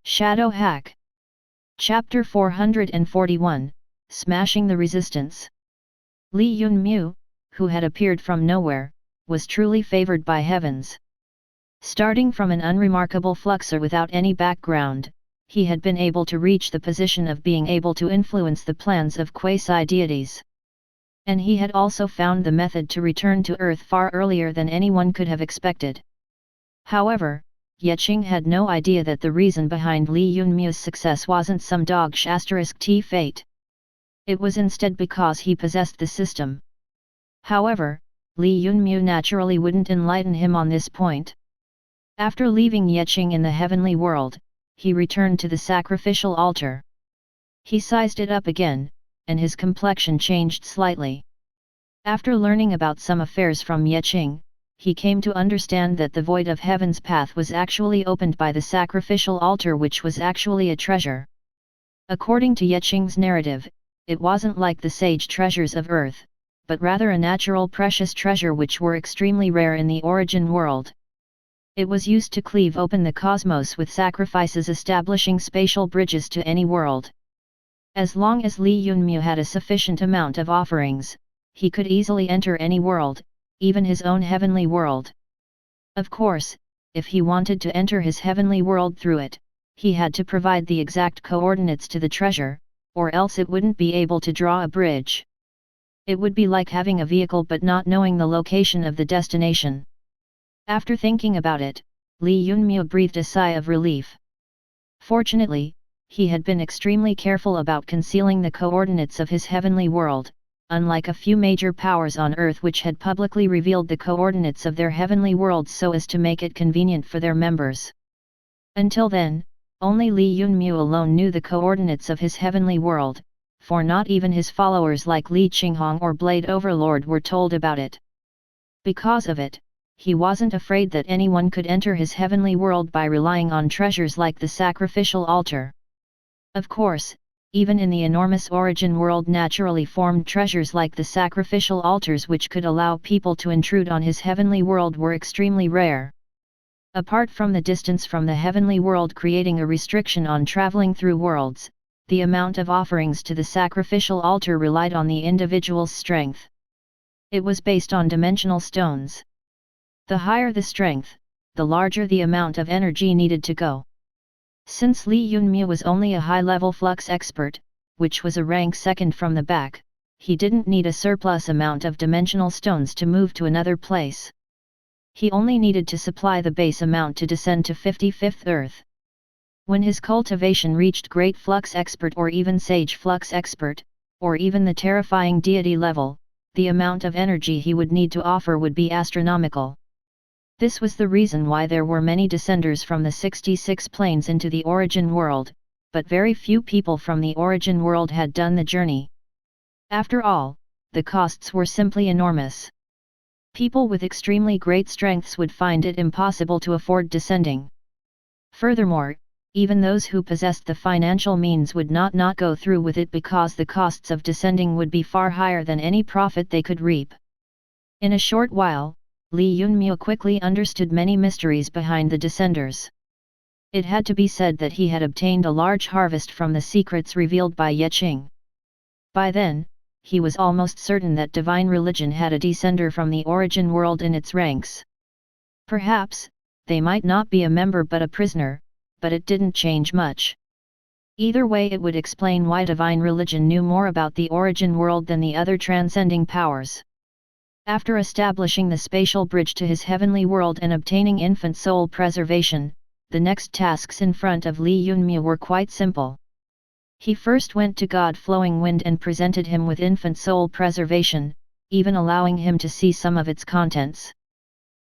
Shadow Hack. Chapter 441, Smashing the Resistance. Li Yunmu, who had appeared from nowhere, was truly favored by heavens. Starting from an unremarkable fluxer without any background, he had been able to reach the position of being able to influence the plans of quasi-deities. And he had also found the method to return to Earth far earlier than anyone could have expected. However, H.A.C.K had no idea that the reason behind Li Yunmu's success wasn't some Dogsht fate. It was instead because he possessed the system. However, Li Yunmu naturally wouldn't enlighten him on this point. After leaving H.A.C.K in the heavenly world, he returned to the sacrificial altar. He sized it up again, and his complexion changed slightly. After learning about some affairs from H.A.C.K, he came to understand that the void of heaven's path was actually opened by the sacrificial altar, which was actually a treasure. According to H.A.C.K's narrative, it wasn't like the sage treasures of earth, but rather a natural precious treasure which were extremely rare in the origin world. It was used to cleave open the cosmos with sacrifices, establishing spatial bridges to any world. As long as Li Yunmu had a sufficient amount of offerings, he could easily enter any world, even his own heavenly world. Of course, if he wanted to enter his heavenly world through it, he had to provide the exact coordinates to the treasure, or else it wouldn't be able to draw a bridge. It would be like having a vehicle but not knowing the location of the destination. After thinking about it, Li Yunmu breathed a sigh of relief. Fortunately, he had been extremely careful about concealing the coordinates of his heavenly world, unlike a few major powers on Earth which had publicly revealed the coordinates of their heavenly worlds so as to make it convenient for their members. Until then, only Li Yunmu alone knew the coordinates of his heavenly world, for not even his followers like Li Qinghong or Blade Overlord were told about it. Because of it, he wasn't afraid that anyone could enter his heavenly world by relying on treasures like the sacrificial altar. Of course, even in the enormous origin world, naturally formed treasures like the sacrificial altars which could allow people to intrude on his heavenly world were extremely rare. Apart from the distance from the heavenly world creating a restriction on traveling through worlds, the amount of offerings to the sacrificial altar relied on the individual's strength. It was based on dimensional stones. The higher the strength, the larger the amount of energy needed to go. Since Li Yunmu was only a high-level flux expert, which was a rank second from the back, he didn't need a surplus amount of dimensional stones to move to another place. He only needed to supply the base amount to descend to 55th Earth. When his cultivation reached Great Flux Expert or even Sage Flux Expert, or even the terrifying deity level, the amount of energy he would need to offer would be astronomical. This was the reason why there were many descenders from the 66 planes into the origin world, but very few people from the origin world had done the journey. After all, the costs were simply enormous. People with extremely great strengths would find it impossible to afford descending. Furthermore, even those who possessed the financial means would not go through with it because the costs of descending would be far higher than any profit they could reap. In a short while, Li Yunmu quickly understood many mysteries behind the descenders. It had to be said that he had obtained a large harvest from the secrets revealed by H.A.C.K. By then, he was almost certain that divine religion had a descender from the origin world in its ranks. Perhaps, they might not be a member but a prisoner, but it didn't change much. Either way, it would explain why divine religion knew more about the origin world than the other transcending powers. After establishing the spatial bridge to his heavenly world and obtaining infant soul preservation, the next tasks in front of Li Yunmu were quite simple. He first went to God Flowing Wind and presented him with infant soul preservation, even allowing him to see some of its contents.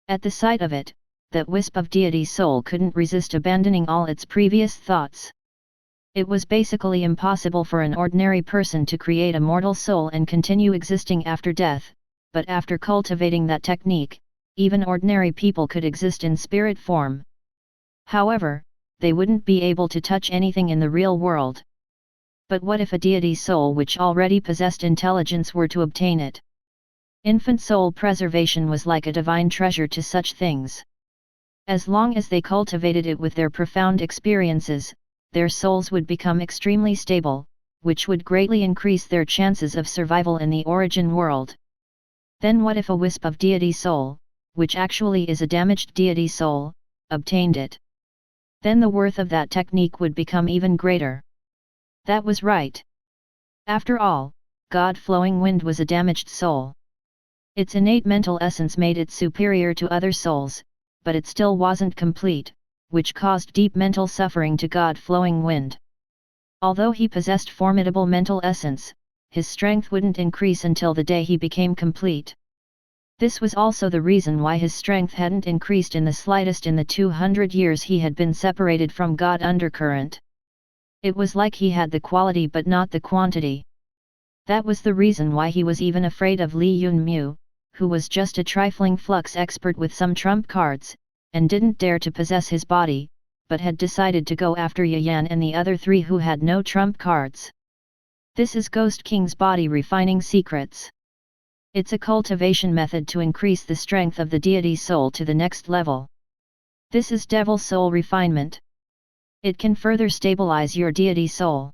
At the sight of it, that wisp of deity soul couldn't resist abandoning all its previous thoughts. It was basically impossible for an ordinary person to create a mortal soul and continue existing after death. But after cultivating that technique, even ordinary people could exist in spirit form. However, they wouldn't be able to touch anything in the real world. But what if a deity soul which already possessed intelligence were to obtain it? Infant soul preservation was like a divine treasure to such things. As long as they cultivated it with their profound experiences, their souls would become extremely stable, which would greatly increase their chances of survival in the origin world. Then what if a wisp of deity soul, which actually is a damaged deity soul, obtained it? Then the worth of that technique would become even greater. That was right. After all, God Flowing Wind was a damaged soul. Its innate mental essence made it superior to other souls, but it still wasn't complete, which caused deep mental suffering to God Flowing Wind. Although he possessed formidable mental essence, his strength wouldn't increase until the day he became complete. This was also the reason why his strength hadn't increased in the slightest in the 200 years he had been separated from God Undercurrent. It was like he had the quality but not the quantity. That was the reason why he was even afraid of Li Yunmu, who was just a trifling flux expert with some trump cards, and didn't dare to possess his body, but had decided to go after Yayan and the other three who had no trump cards. This is Ghost King's body refining secrets. It's a cultivation method to increase the strength of the deity soul to the next level. This is devil soul refinement. It can further stabilize your deity soul.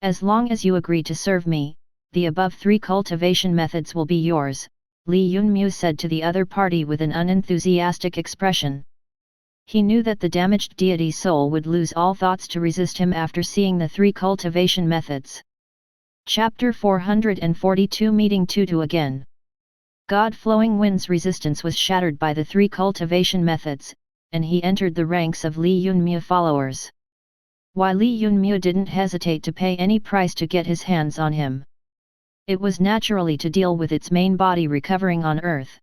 As long as you agree to serve me, the above 3 cultivation methods will be yours, Li Yunmu said to the other party with an unenthusiastic expression. He knew that the damaged deity soul would lose all thoughts to resist him after seeing the 3 cultivation methods. Chapter 442 Meeting Tutu again. God Flowing Wind's resistance was shattered by the 3 cultivation methods, and he entered the ranks of Li Yunmu followers. Why Li Yunmu didn't hesitate to pay any price to get his hands on him. It was naturally to deal with its main body recovering on Earth.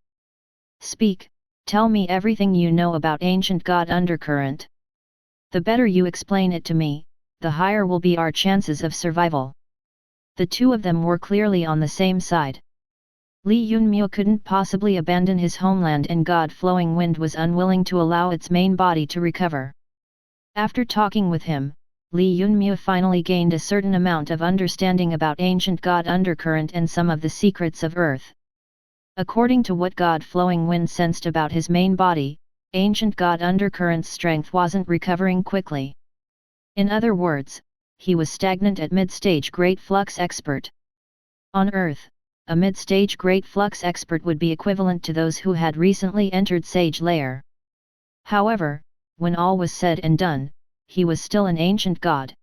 Speak, tell me everything you know about ancient God Undercurrent. The better you explain it to me, the higher will be our chances of survival. The two of them were clearly on the same side. Li Yunmu couldn't possibly abandon his homeland and God Flowing Wind was unwilling to allow its main body to recover. After talking with him, Li Yunmu finally gained a certain amount of understanding about ancient God Undercurrent and some of the secrets of Earth. According to what God Flowing Wind sensed about his main body, ancient God Undercurrent's strength wasn't recovering quickly. In other words, he was stagnant at mid-stage Great Flux Expert. On Earth, a mid-stage Great Flux Expert would be equivalent to those who had recently entered Sage Layer. However, when all was said and done, he was still an ancient god.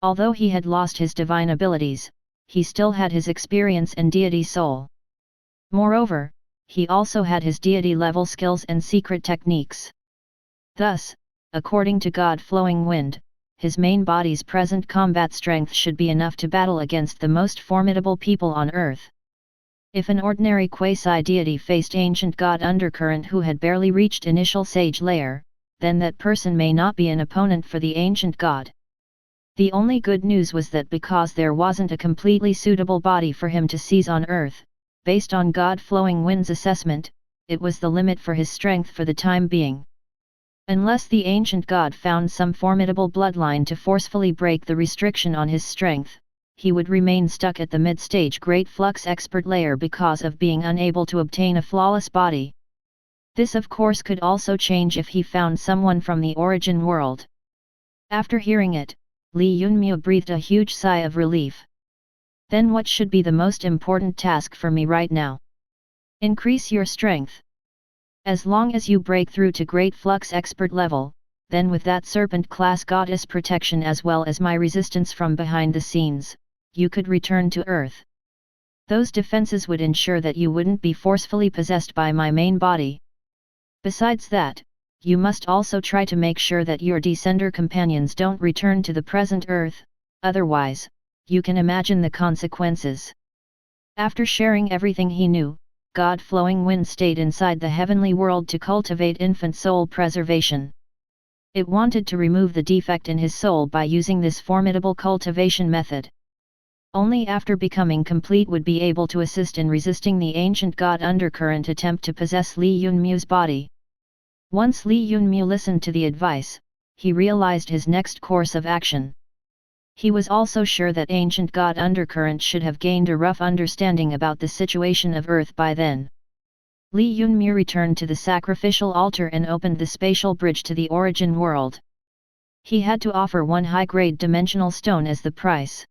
Although he had lost his divine abilities, he still had his experience and deity soul. Moreover, he also had his deity level skills and secret techniques. Thus, according to God Flowing Wind, his main body's present combat strength should be enough to battle against the most formidable people on Earth. If an ordinary quasi-deity faced ancient God Undercurrent who had barely reached initial Sage Layer, then that person may not be an opponent for the ancient god. The only good news was that because there wasn't a completely suitable body for him to seize on Earth, based on God Flowing Wind's assessment, it was the limit for his strength for the time being. Unless the ancient god found some formidable bloodline to forcefully break the restriction on his strength, he would remain stuck at the mid-stage Great Flux Expert layer because of being unable to obtain a flawless body. This of course could also change if he found someone from the origin world. After hearing it, Li Yunmu breathed a huge sigh of relief. Then what should be the most important task for me right now? Increase your strength. As long as you break through to Great Flux Expert level, then with that Serpent class goddess protection as well as my resistance from behind the scenes, you could return to Earth. Those defenses would ensure that you wouldn't be forcefully possessed by my main body. Besides that, you must also try to make sure that your descender companions don't return to the present Earth, otherwise, you can imagine the consequences. After sharing everything he knew, God Flowing Wind stayed inside the heavenly world to cultivate infant soul preservation. It wanted to remove the defect in his soul by using this formidable cultivation method. Only after becoming complete would be able to assist in resisting the ancient God Undercurrent attempt to possess Li Yunmu's body. Once Li Yunmu listened to the advice, he realized his next course of action. He was also sure that ancient God Undercurrent should have gained a rough understanding about the situation of Earth by then. Li Yunmu returned to the sacrificial altar and opened the spatial bridge to the origin world. He had to offer one high-grade dimensional stone as the price.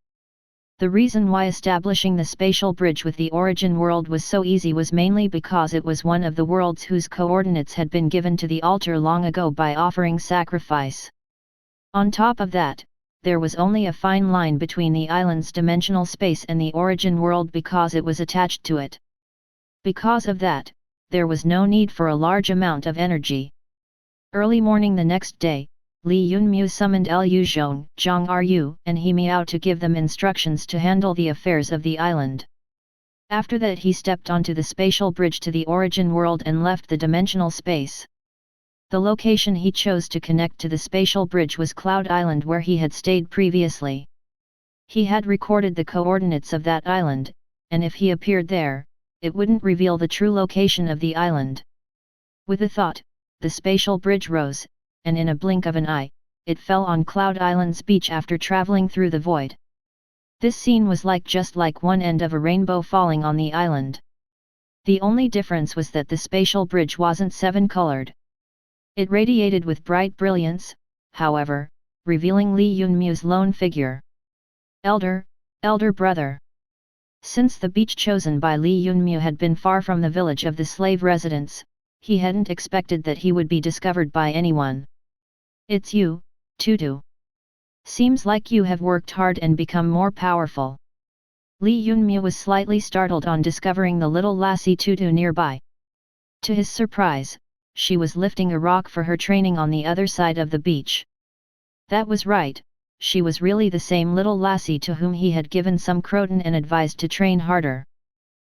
The reason why establishing the spatial bridge with the origin world was so easy was mainly because it was one of the worlds whose coordinates had been given to the altar long ago by offering sacrifice. On top of that, there was only a fine line between the island's dimensional space and the origin world because it was attached to it. Because of that, there was no need for a large amount of energy. Early morning the next day, Li Yunmu summoned Liu Zhong, Zhang Ru, and He Miao to give them instructions to handle the affairs of the island. After that he stepped onto the spatial bridge to the origin world and left the dimensional space. The location he chose to connect to the spatial bridge was Cloud Island where he had stayed previously. He had recorded the coordinates of that island, and if he appeared there, it wouldn't reveal the true location of the island. With a thought, the spatial bridge rose, and in a blink of an eye, it fell on Cloud Island's beach after traveling through the void. This scene was just like one end of a rainbow falling on the island. The only difference was that the spatial bridge wasn't seven-colored. It radiated with bright brilliance, however, revealing Li Yunmu's lone figure. Elder brother. Since the beach chosen by Li Yunmu had been far from the village of the slave residents, he hadn't expected that he would be discovered by anyone. It's you, Tutu. Seems like you have worked hard and become more powerful. Li Yunmu was slightly startled on discovering the little lassie Tutu nearby. To his surprise, she was lifting a rock for her training on the other side of the beach. That was right, she was really the same little lassie to whom he had given some croton and advised to train harder.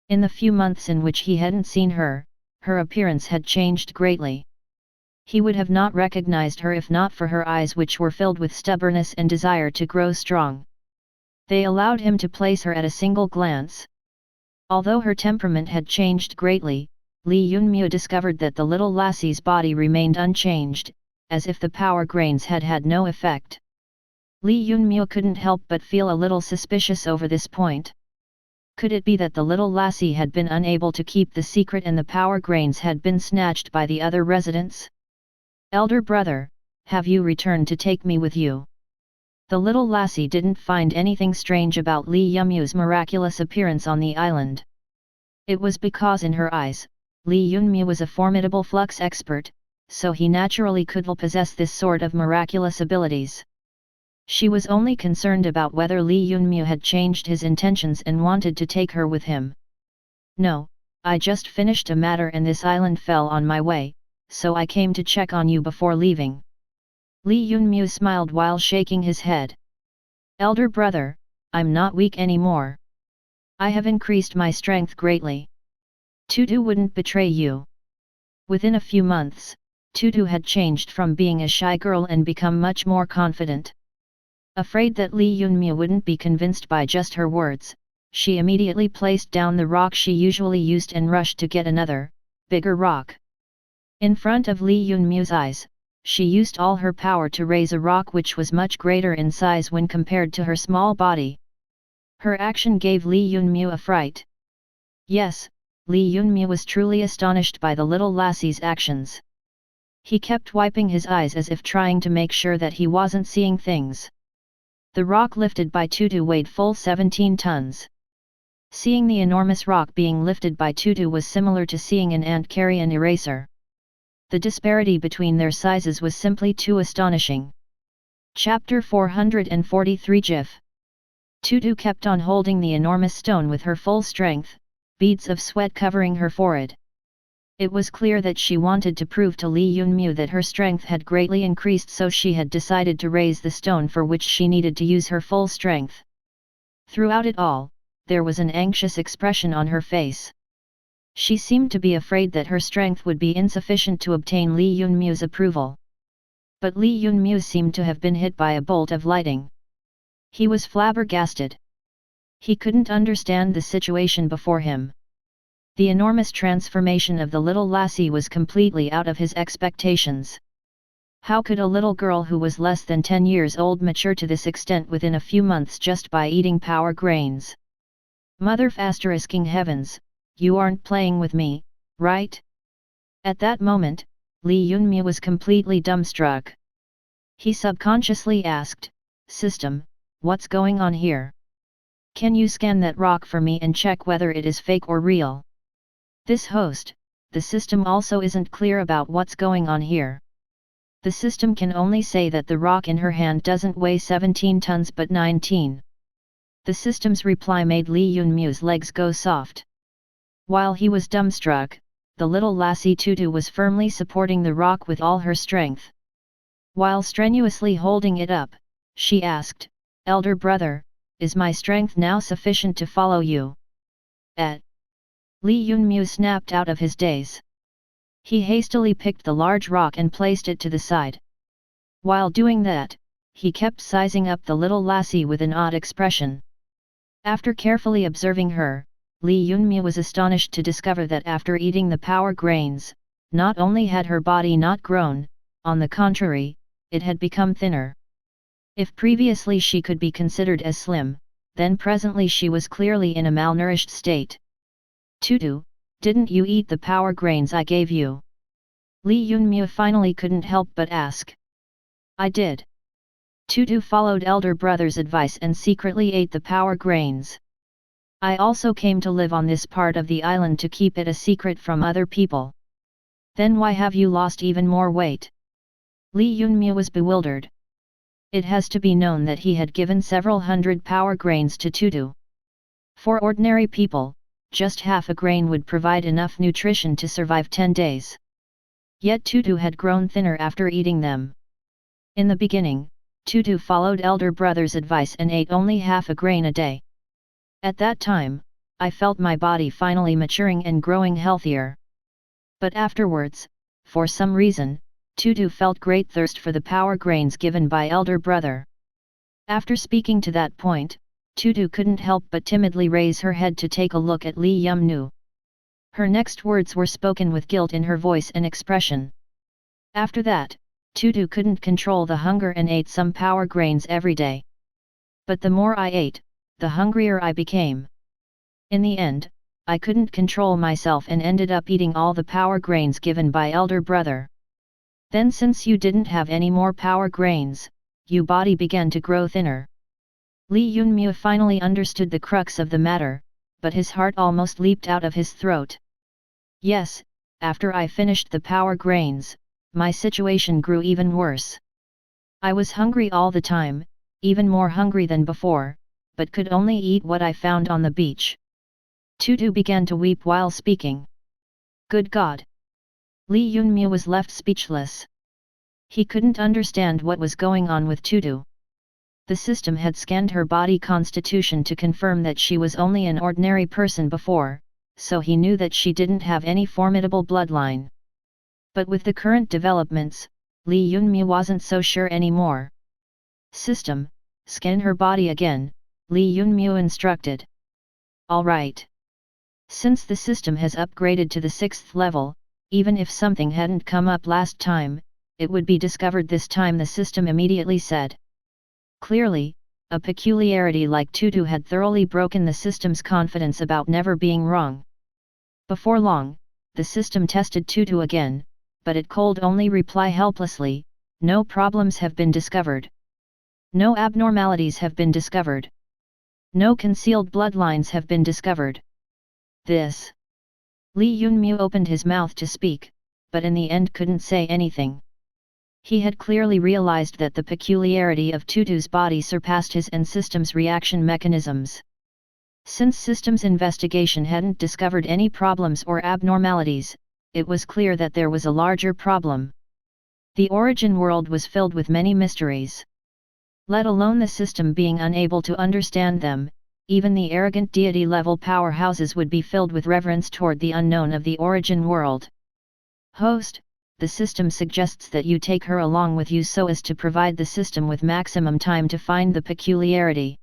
In the few months in which he hadn't seen her, her appearance had changed greatly. He would have not recognized her if not for her eyes which were filled with stubbornness and desire to grow strong. They allowed him to place her at a single glance. Although her temperament had changed greatly, Li Yunmu discovered that the little lassie's body remained unchanged, as if the power grains had had no effect. Li Yunmu couldn't help but feel a little suspicious over this point. Could it be that the little lassie had been unable to keep the secret and the power grains had been snatched by the other residents? Elder brother, have you returned to take me with you? The little lassie didn't find anything strange about Li Yunmu's miraculous appearance on the island. It was because in her eyes, Li Yunmu was a formidable flux expert, so he naturally could possess this sort of miraculous abilities. She was only concerned about whether Li Yunmu had changed his intentions and wanted to take her with him. No, I just finished a matter and this island fell on my way, so I came to check on you before leaving. Li Yunmu smiled while shaking his head. Elder brother, I'm not weak anymore. I have increased my strength greatly. Tutu wouldn't betray you. Within a few months, Tutu had changed from being a shy girl and become much more confident. Afraid that Li Yunmu wouldn't be convinced by just her words, she immediately placed down the rock she usually used and rushed to get another, bigger rock. In front of Li Yunmu's eyes, she used all her power to raise a rock which was much greater in size when compared to her small body. Her action gave Li Yunmu a fright. Yes, Li Yunmu was truly astonished by the little lassie's actions. He kept wiping his eyes as if trying to make sure that he wasn't seeing things. The rock lifted by Tutu weighed full 17 tons. Seeing the enormous rock being lifted by Tutu was similar to seeing an ant carry an eraser. The disparity between their sizes was simply too astonishing. Chapter 443 GIF. Tutu kept on holding the enormous stone with her full strength, beads of sweat covering her forehead. It was clear that she wanted to prove to Li Yunmu that her strength had greatly increased, so she had decided to raise the stone for which she needed to use her full strength. Throughout it all, there was an anxious expression on her face. She seemed to be afraid that her strength would be insufficient to obtain Li Yunmu's approval. But Li Yunmu seemed to have been hit by a bolt of lightning. He was flabbergasted. He couldn't understand the situation before him. The enormous transformation of the little lassie was completely out of his expectations. How could a little girl who was less than 10 years old mature to this extent within a few months just by eating power grains? Mother **ing heavens, you aren't playing with me, right? At that moment, Li Yunmu was completely dumbstruck. He subconsciously asked, "System, what's going on here? Can you scan that rock for me and check whether it is fake or real?" This host, the system also isn't clear about what's going on here. The system can only say that the rock in her hand doesn't weigh 17 tons but 19. The system's reply made Lee Yun-mu's legs go soft. While he was dumbstruck, the little lassie Tutu was firmly supporting the rock with all her strength. While strenuously holding it up, she asked, "Elder brother, is my strength now sufficient to follow you?" Lee Yun-mu snapped out of his daze. He hastily picked the large rock and placed it to the side. While doing that, he kept sizing up the little lassie with an odd expression. After carefully observing her, Lee Yun-mu was astonished to discover that after eating the power grains, not only had her body not grown, on the contrary, it had become thinner. If previously she could be considered as slim, then presently she was clearly in a malnourished state. "Tutu, didn't you eat the power grains I gave you?" Lee Yun-mu finally couldn't help but ask. "I did." Tutu followed elder brother's advice and secretly ate the power grains. "I also came to live on this part of the island to keep it a secret from other people." "Then why have you lost even more weight?" Lee Yun-mu was bewildered. It has to be known that he had given several hundred power grains to Tutu. For ordinary people, just half a grain would provide enough nutrition to survive 10 days. Yet Tutu had grown thinner after eating them. In the beginning, Tutu followed elder brother's advice and ate only half a grain a day. At that time, I felt my body finally maturing and growing healthier. But afterwards, for some reason, Tutu felt great thirst for the power grains given by elder brother. After speaking to that point, Tutu couldn't help but timidly raise her head to take a look at Lee Yun-mu. Her next words were spoken with guilt in her voice and expression. After that, Tutu couldn't control the hunger and ate some power grains every day. "But the more I ate, the hungrier I became. In the end, I couldn't control myself and ended up eating all the power grains given by elder brother. Then since you didn't have any more power grains, your body began to grow thinner." Lee Yun-mu finally understood the crux of the matter, but his heart almost leaped out of his throat. "Yes, after I finished the power grains, my situation grew even worse. I was hungry all the time, even more hungry than before, but could only eat what I found on the beach." Tutu began to weep while speaking. Good God! Lee Yun-mu was left speechless. He couldn't understand what was going on with Tutu. The system had scanned her body constitution to confirm that she was only an ordinary person before, so he knew that she didn't have any formidable bloodline. But with the current developments, Lee Yun-mu wasn't so sure anymore. "System, scan her body again," Lee Yun-mu instructed. "All right." Since the system has upgraded to the 6th level, even if something hadn't come up last time, it would be discovered this time, the system immediately said. Clearly, a peculiarity like Tutu had thoroughly broken the system's confidence about never being wrong. Before long, the system tested Tutu again, but it could only reply helplessly, "No problems have been discovered. No abnormalities have been discovered. No concealed bloodlines have been discovered." This. Lee Yun-mu opened his mouth to speak, but in the end couldn't say anything. He had clearly realized that the peculiarity of Tutu's body surpassed his and system's reaction mechanisms. Since system's investigation hadn't discovered any problems or abnormalities, it was clear that there was a larger problem. The origin world was filled with many mysteries. Let alone the system being unable to understand them, even the arrogant deity-level powerhouses would be filled with reverence toward the unknown of the origin world. "Host, the system suggests that you take her along with you so as to provide the system with maximum time to find the peculiarity."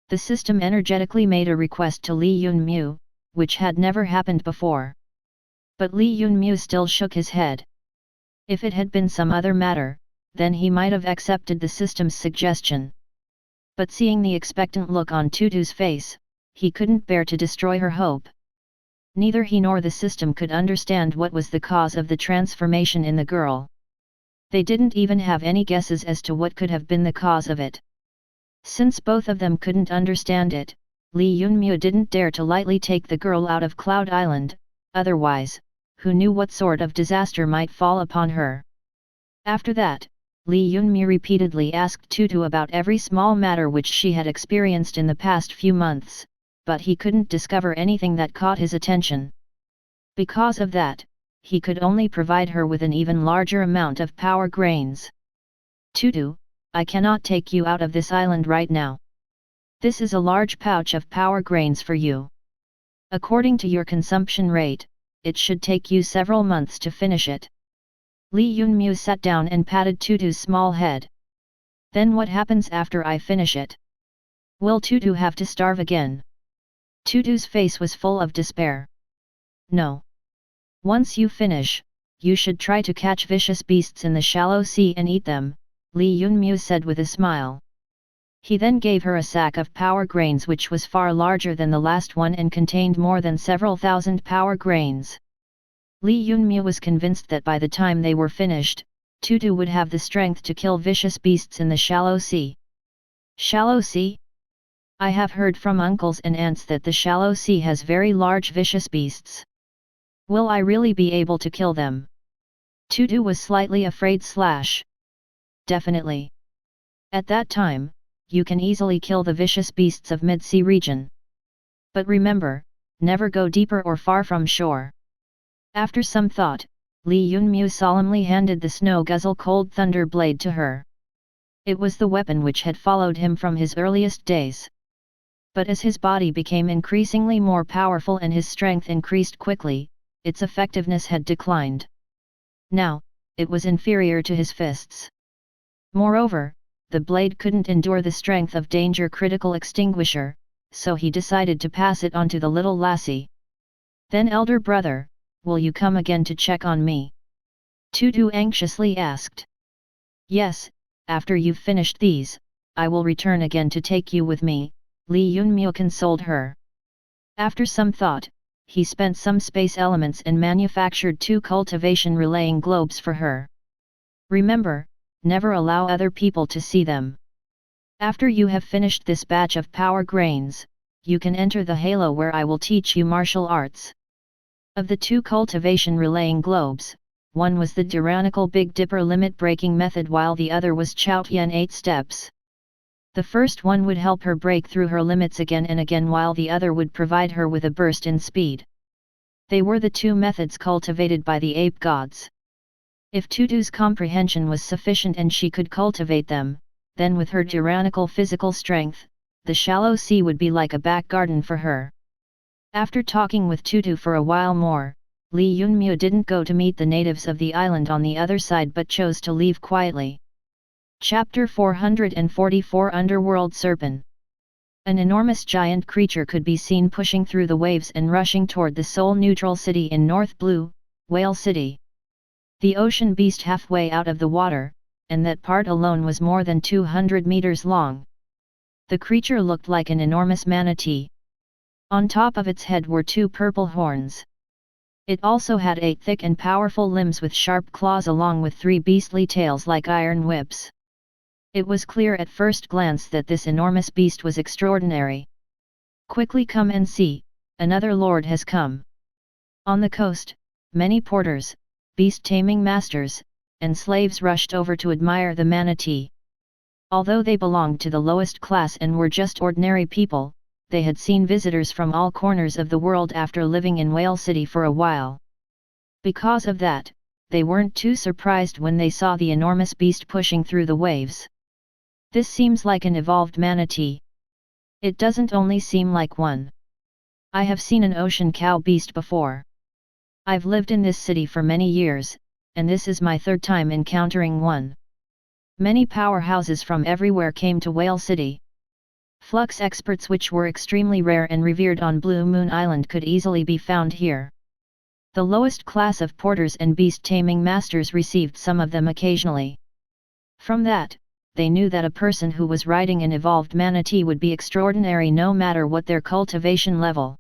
The system energetically made a request to Lee Yun-mu, which had never happened before. But Lee Yun-mu still shook his head. If it had been some other matter, then he might have accepted the system's suggestion. But seeing the expectant look on Tutu's face, he couldn't bear to destroy her hope. Neither he nor the system could understand what was the cause of the transformation in the girl. They didn't even have any guesses as to what could have been the cause of it. Since both of them couldn't understand it, Li Yunmu didn't dare to lightly take the girl out of Cloud Island, otherwise, who knew what sort of disaster might fall upon her. After that, Li Yunmu repeatedly asked Tutu about every small matter which she had experienced in the past few months, but he couldn't discover anything that caught his attention. Because of that, he could only provide her with an even larger amount of power grains. Tutu, I cannot take you out of this island right now. This is a large pouch of power grains for you. According to your consumption rate, it should take you several months to finish it. Li Yunmu sat down and patted Tutu's small head. Then what happens after I finish it? Will Tutu have to starve again? Tutu's face was full of despair. No. Once you finish, you should try to catch vicious beasts in the shallow sea and eat them, Li Yunmu said with a smile. He then gave her a sack of power grains which was far larger than the last one and contained more than several thousand power grains. Li Yunmu was convinced that by the time they were finished, Tutu would have the strength to kill vicious beasts in the shallow sea. Shallow sea? I have heard from uncles and aunts that the shallow sea has very large vicious beasts. Will I really be able to kill them? Tutu was slightly afraid. Definitely. At that time, you can easily kill the vicious beasts of mid-sea region. But remember, never go deeper or far from shore. After some thought, Li Yunmu solemnly handed the Snow Guzzle Cold Thunder Blade to her. It was the weapon which had followed him from his earliest days. But as his body became increasingly more powerful and his strength increased quickly, its effectiveness had declined. Now, it was inferior to his fists. Moreover, the blade couldn't endure the strength of Danger Critical Extinguisher, so he decided to pass it on to the little lassie. Then elder brother, will you come again to check on me? Tutu anxiously asked. Yes, after you've finished these, I will return again to take you with me, Li Yunmu consoled her. After some thought, he spent some space elements and manufactured 2 cultivation relaying globes for her. Remember, never allow other people to see them. After you have finished this batch of power grains, you can enter the halo where I will teach you martial arts. Of the 2 cultivation relaying globes, one was the tyrannical Big Dipper limit breaking method while the other was Chaotian 8 steps. The first one would help her break through her limits again and again while the other would provide her with a burst in speed. They were the 2 methods cultivated by the ape gods. If Tutu's comprehension was sufficient and she could cultivate them, then with her tyrannical physical strength, the shallow sea would be like a back garden for her. After talking with Tutu for a while more, Li Yunmu didn't go to meet the natives of the island on the other side but chose to leave quietly. Chapter 444 Underworld Serpen. An enormous giant creature could be seen pushing through the waves and rushing toward the Soul-neutral city in North Blue, Whale City. The ocean beast halfway out of the water, and that part alone was more than 200 meters long. The creature looked like an enormous manatee. On top of its head were 2 purple horns. It also had 8 thick and powerful limbs with sharp claws along with 3 beastly tails like iron whips. It was clear at first glance that this enormous beast was extraordinary. Quickly come and see, another lord has come. On the coast, many porters, beast-taming masters, and slaves rushed over to admire the manatee. Although they belonged to the lowest class and were just ordinary people, they had seen visitors from all corners of the world after living in Whale City for a while. Because of that, they weren't too surprised when they saw the enormous beast pushing through the waves. This seems like an evolved manatee. It doesn't only seem like one. I have seen an ocean cow beast before. I've lived in this city for many years, and this is my 3rd time encountering one. Many powerhouses from everywhere came to Whale City. Flux experts which were extremely rare and revered on Blue Moon Island could easily be found here. The lowest class of porters and beast-taming masters received some of them occasionally. From that, they knew that a person who was riding an evolved manatee would be extraordinary no matter what their cultivation level.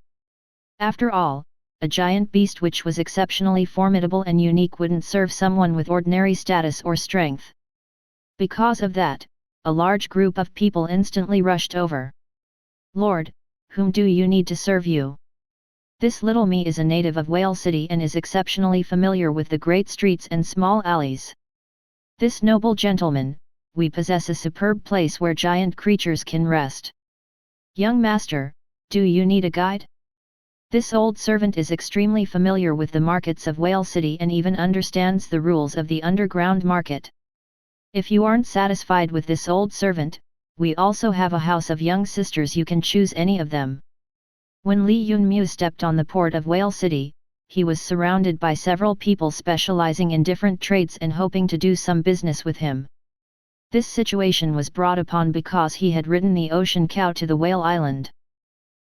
After all, a giant beast which was exceptionally formidable and unique wouldn't serve someone with ordinary status or strength. Because of that, a large group of people instantly rushed over. "Lord, whom do you need to serve you? This little me is a native of Whale City and is exceptionally familiar with the great streets and small alleys. This noble gentleman, we possess a superb place where giant creatures can rest. Young master, do you need a guide? This old servant is extremely familiar with the markets of Whale City and even understands the rules of the underground market. If you aren't satisfied with this old servant, we also have a house of young sisters, you can choose any of them." When Li Yunmu stepped on the port of Whale City, he was surrounded by several people specializing in different trades and hoping to do some business with him. This situation was brought upon because he had ridden the ocean cow to the whale island.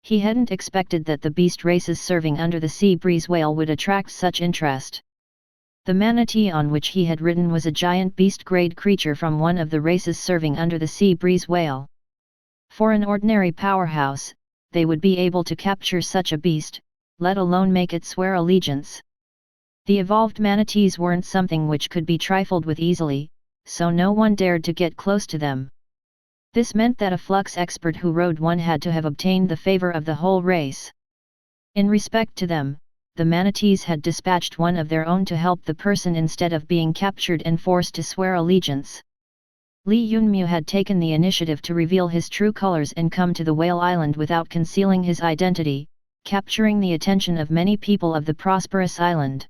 He hadn't expected that the beast races serving under the sea breeze whale would attract such interest. The manatee on which he had ridden was a giant beast-grade creature from one of the races serving under the sea breeze whale. For an ordinary powerhouse, they would be able to capture such a beast, let alone make it swear allegiance. The evolved manatees weren't something which could be trifled with easily, so no one dared to get close to them. This meant that a Flux expert who rode one had to have obtained the favor of the whole race. In respect to them, the manatees had dispatched one of their own to help the person instead of being captured and forced to swear allegiance. Li Yunmu had taken the initiative to reveal his true colors and come to the whale island without concealing his identity, capturing the attention of many people of the prosperous island.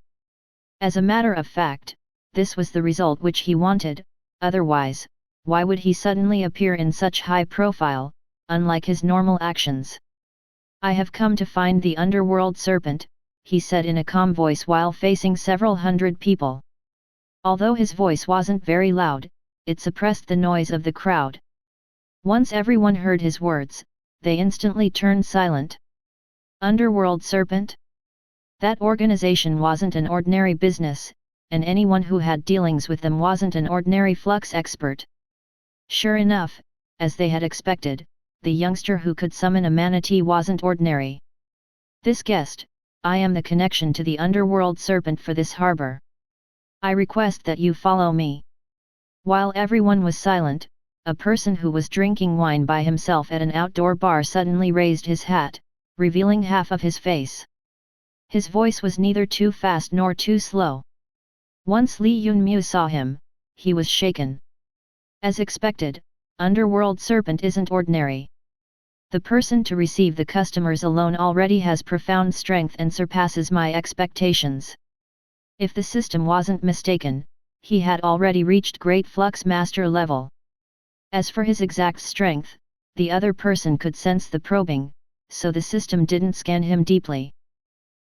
As a matter of fact, this was the result which he wanted, otherwise, why would he suddenly appear in such high profile, unlike his normal actions? "I have come to find the Underworld Serpent," he said in a calm voice while facing several hundred people. Although his voice wasn't very loud, it suppressed the noise of the crowd. Once everyone heard his words, they instantly turned silent. Underworld Serpent? That organization wasn't an ordinary business, and anyone who had dealings with them wasn't an ordinary Flux expert. Sure enough, as they had expected, the youngster who could summon a manatee wasn't ordinary. "This guest, I am the connection to the Underworld Serpent for this harbor. I request that you follow me." While everyone was silent, a person who was drinking wine by himself at an outdoor bar suddenly raised his hat, revealing half of his face. His voice was neither too fast nor too slow. Once Li Yunmu saw him, he was shaken. As expected, Underworld Serpent isn't ordinary. The person to receive the customers alone already has profound strength and surpasses my expectations. If the system wasn't mistaken, he had already reached Great Flux Master level. As for his exact strength, the other person could sense the probing, so the system didn't scan him deeply.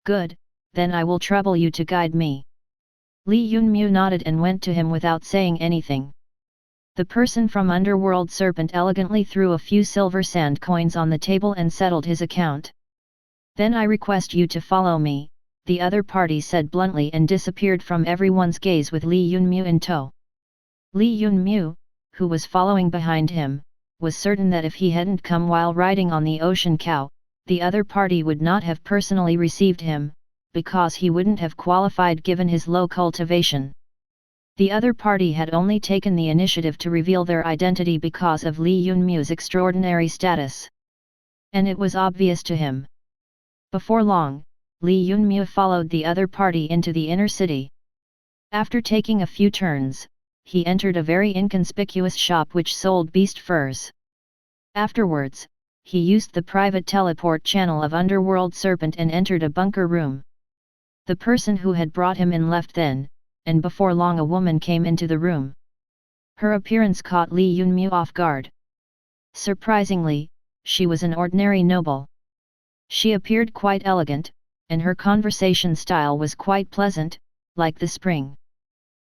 "Good, then I will trouble you to guide me." Li Yunmu nodded and went to him without saying anything. The person from Underworld Serpent elegantly threw a few silver sand coins on the table and settled his account. "Then I request you to follow me," the other party said bluntly and disappeared from everyone's gaze with Li Yunmu in tow. Li Yunmu, who was following behind him, was certain that if he hadn't come while riding on the ocean cow, the other party would not have personally received him, because he wouldn't have qualified given his low cultivation. The other party had only taken the initiative to reveal their identity because of Li Yunmu's extraordinary status. And it was obvious to him. Before long, Li Yunmu followed the other party into the inner city. After taking a few turns, he entered a very inconspicuous shop which sold beast furs. Afterwards, he used the private teleport channel of Underworld Serpent and entered a bunker room. The person who had brought him in left then, and before long a woman came into the room. Her appearance caught Li Yunmu off guard. Surprisingly, she was an ordinary noble. She appeared quite elegant, and her conversation style was quite pleasant, like the spring.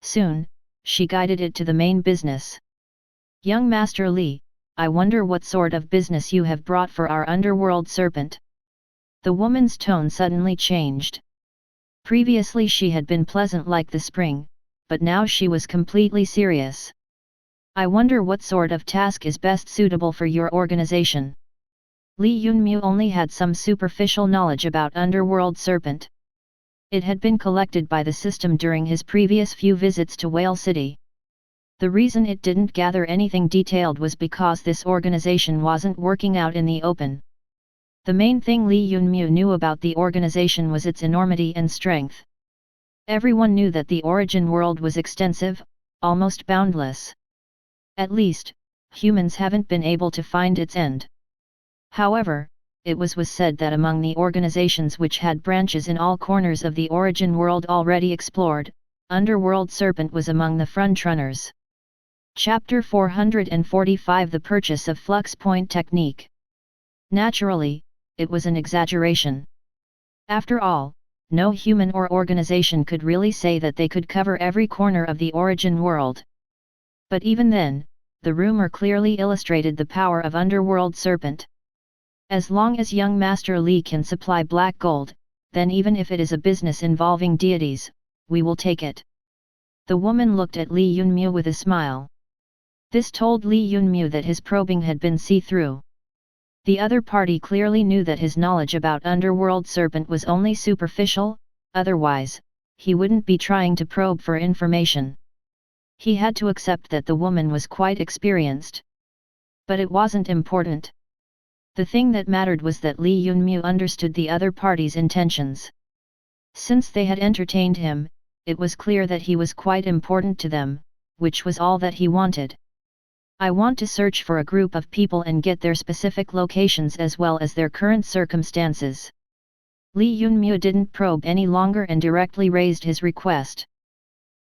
Soon, she guided it to the main business. "Young Master Li, I wonder what sort of business you have brought for our Underworld Serpent." The woman's tone suddenly changed. Previously she had been pleasant like the spring, but now she was completely serious. "I wonder what sort of task is best suitable for your organization." Li Yunmu only had some superficial knowledge about Underworld Serpent. It had been collected by the system during his previous few visits to Whale City. The reason it didn't gather anything detailed was because this organization wasn't working out in the open. The main thing Li Yunmu knew about the organization was its enormity and strength. Everyone knew that the origin world was extensive, almost boundless. At least, humans haven't been able to find its end. However, it was said that among the organizations which had branches in all corners of the origin world already explored, Underworld Serpent was among the frontrunners. Chapter 445 The Purchase of Flux Point Technique. Naturally, it was an exaggeration. After all, no human or organization could really say that they could cover every corner of the origin world. But even then, the rumor clearly illustrated the power of Underworld Serpent. As long as young Master Li can supply black gold, then even if it is a business involving deities, we will take it. The woman looked at Li Yunmu with a smile. This told Li Yunmu that his probing had been see-through. The other party clearly knew that his knowledge about Underworld Serpent was only superficial, otherwise, he wouldn't be trying to probe for information. He had to accept that the woman was quite experienced. But it wasn't important. The thing that mattered was that Li Yunmu understood the other party's intentions. Since they had entertained him, it was clear that he was quite important to them, which was all that he wanted. I want to search for a group of people and get their specific locations as well as their current circumstances. Li Yunmu didn't probe any longer and directly raised his request.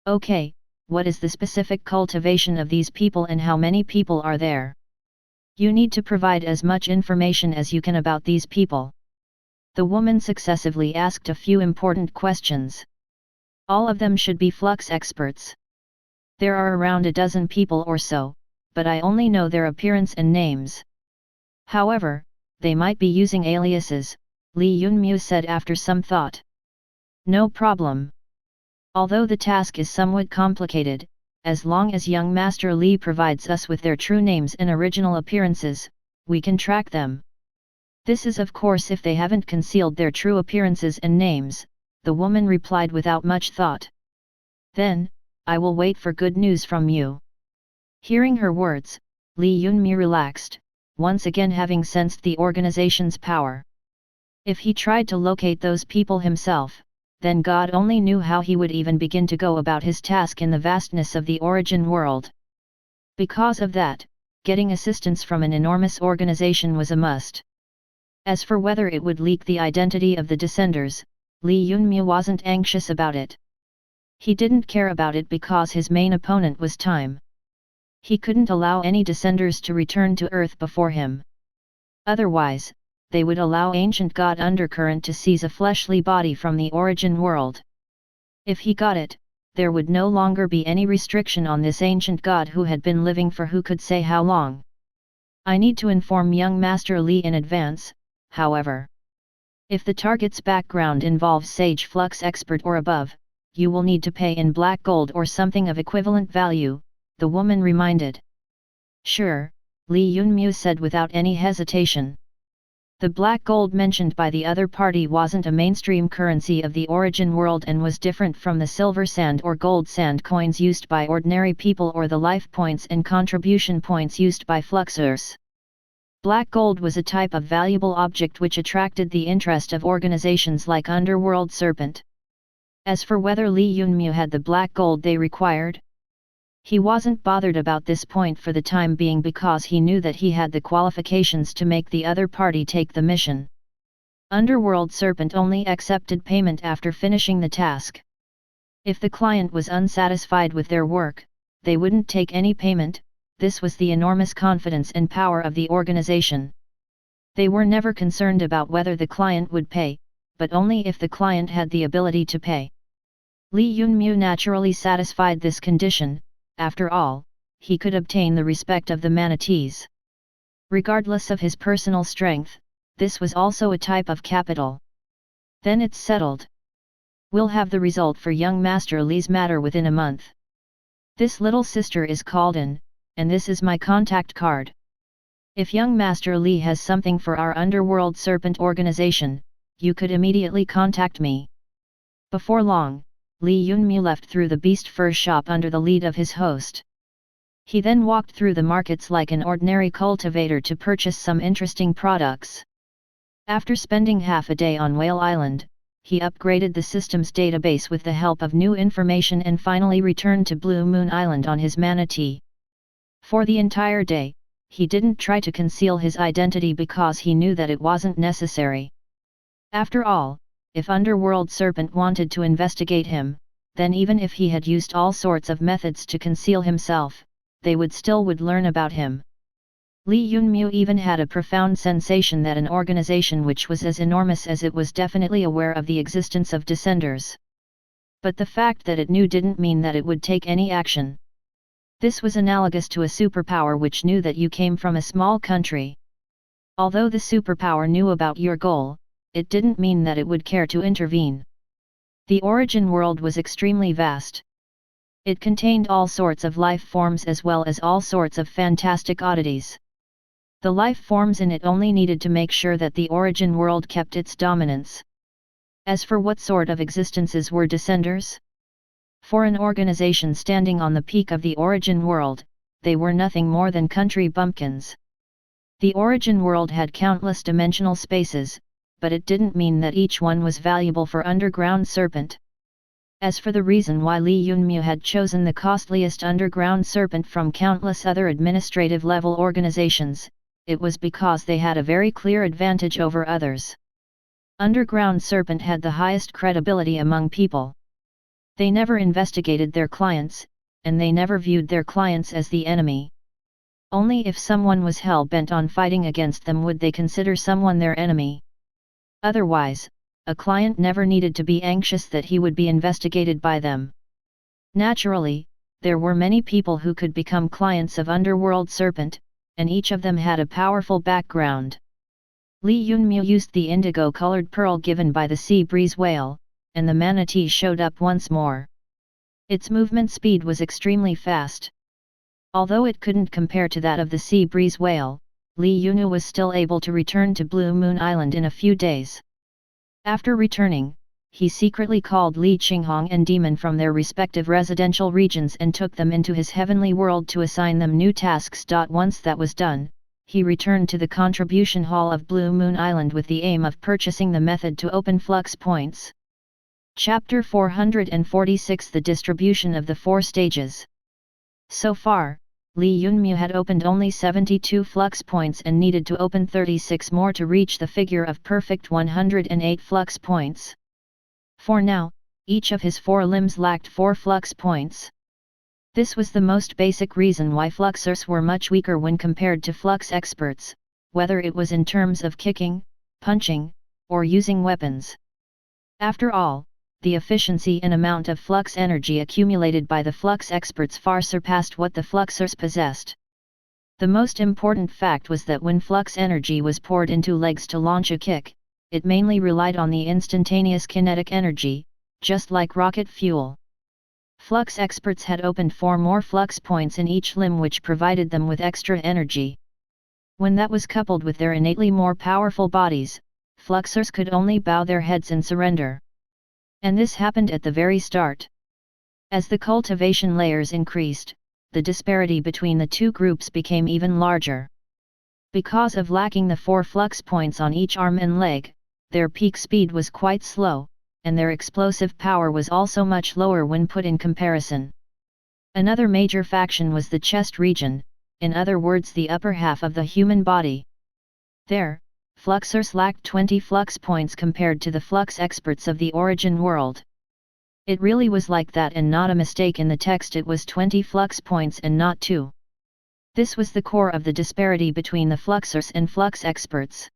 Okay, what is the specific cultivation of these people and how many people are there? You need to provide as much information as you can about these people. The woman successively asked a few important questions. All of them should be Flux experts. There are around a dozen people or so, but I only know their appearance and names. However, they might be using aliases, Li Yunmu said after some thought. No problem. Although the task is somewhat complicated, as long as young Master Li provides us with their true names and original appearances, we can track them. This is of course if they haven't concealed their true appearances and names, the woman replied without much thought. Then, I will wait for good news from you. Hearing her words, Li Yunmu relaxed, once again having sensed the organization's power. If he tried to locate those people himself, then God only knew how he would even begin to go about his task in the vastness of the origin world. Because of that, getting assistance from an enormous organization was a must. As for whether it would leak the identity of the descenders, Li Yunmu wasn't anxious about it. He didn't care about it because his main opponent was time. He couldn't allow any descenders to return to Earth before him. Otherwise, they would allow ancient god Undercurrent to seize a fleshly body from the origin world. If he got it, there would no longer be any restriction on this ancient god who had been living for who could say how long. I need to inform young Master Li in advance, however. If the target's background involves Sage Flux expert or above, you will need to pay in black gold or something of equivalent value, the woman reminded. Sure, Li Yunmu said without any hesitation. The black gold mentioned by the other party wasn't a mainstream currency of the origin world and was different from the silver sand or gold sand coins used by ordinary people or the life points and contribution points used by Fluxers. Black gold was a type of valuable object which attracted the interest of organizations like Underworld Serpent. As for whether Li Yunmu had the black gold they required, he wasn't bothered about this point for the time being because he knew that he had the qualifications to make the other party take the mission. Underworld Serpent only accepted payment after finishing the task. If the client was unsatisfied with their work, they wouldn't take any payment. This was the enormous confidence and power of the organization. They were never concerned about whether the client would pay, but only if the client had the ability to pay. Li Yunmu naturally satisfied this condition. After all, he could obtain the respect of the manatees. Regardless of his personal strength, this was also a type of capital. Then it's settled. We'll have the result for young Master Li's matter within a month. This little sister is called in, and this is my contact card. If young Master Li has something for our Underworld Serpent organization, you could immediately contact me. Before long, Li Yunmu left through the beast fur shop under the lead of his host. He then walked through the markets like an ordinary cultivator to purchase some interesting products. After spending half a day on Whale Island, he upgraded the system's database with the help of new information and finally returned to Blue Moon Island on his manatee. For the entire day, he didn't try to conceal his identity because he knew that it wasn't necessary. After all, if Underworld Serpent wanted to investigate him, then even if he had used all sorts of methods to conceal himself, they would learn about him. Li Yunmu even had a profound sensation that an organization which was as enormous as it was definitely aware of the existence of Descenders. But the fact that it knew didn't mean that it would take any action. This was analogous to a superpower which knew that you came from a small country. Although the superpower knew about your goal, it didn't mean that it would care to intervene. The origin world was extremely vast. It contained all sorts of life forms as well as all sorts of fantastic oddities. The life forms in it only needed to make sure that the origin world kept its dominance. As for what sort of existences were Descenders? For an organization standing on the peak of the origin world, they were nothing more than country bumpkins. The origin world had countless dimensional spaces, but it didn't mean that each one was valuable for underground Serpent. As for the reason why Li Yunmu had chosen the costliest underground Serpent from countless other administrative level organizations, it was because they had a very clear advantage over others. Underground Serpent had the highest credibility among people. They never investigated their clients, and they never viewed their clients as the enemy. Only if someone was hell-bent on fighting against them would they consider someone their enemy. Otherwise, a client never needed to be anxious that he would be investigated by them. Naturally, there were many people who could become clients of Underworld Serpent, and each of them had a powerful background. Li Yunmu used the indigo-colored pearl given by the sea breeze whale, and the manatee showed up once more. Its movement speed was extremely fast. Although it couldn't compare to that of the sea breeze whale, Li Yunmu was still able to return to Blue Moon Island in a few days. After returning, he secretly called Li Qinghong and Demon from their respective residential regions and took them into his heavenly world to assign them new tasks. Once that was done, he returned to the contribution hall of Blue Moon Island with the aim of purchasing the method to open Flux points. Chapter 446 The Distribution of the Four Stages. So far, Li Yunmu had opened only 72 Flux points and needed to open 36 more to reach the figure of perfect 108 Flux points. For now, each of his four limbs lacked 4 Flux points. This was the most basic reason why Fluxers were much weaker when compared to Flux experts, whether it was in terms of kicking, punching, or using weapons. After all, the efficiency and amount of Flux energy accumulated by the Flux experts far surpassed what the Fluxers possessed. The most important fact was that when Flux energy was poured into legs to launch a kick, it mainly relied on the instantaneous kinetic energy, just like rocket fuel. Flux experts had opened 4 more Flux points in each limb which provided them with extra energy. When that was coupled with their innately more powerful bodies, Fluxers could only bow their heads and surrender. And this happened at the very start. As the cultivation layers increased, the disparity between the two groups became even larger. Because of lacking the 4 Flux points on each arm and leg, their peak speed was quite slow, and their explosive power was also much lower when put in comparison. Another major faction was the chest region, in other words the upper half of the human body. There, Fluxers lacked 20 Flux points compared to the Flux experts of the origin world. It really was like that and not a mistake in the text. It was 20 Flux points and not 2. This was the core of the disparity between the Fluxers and Flux experts.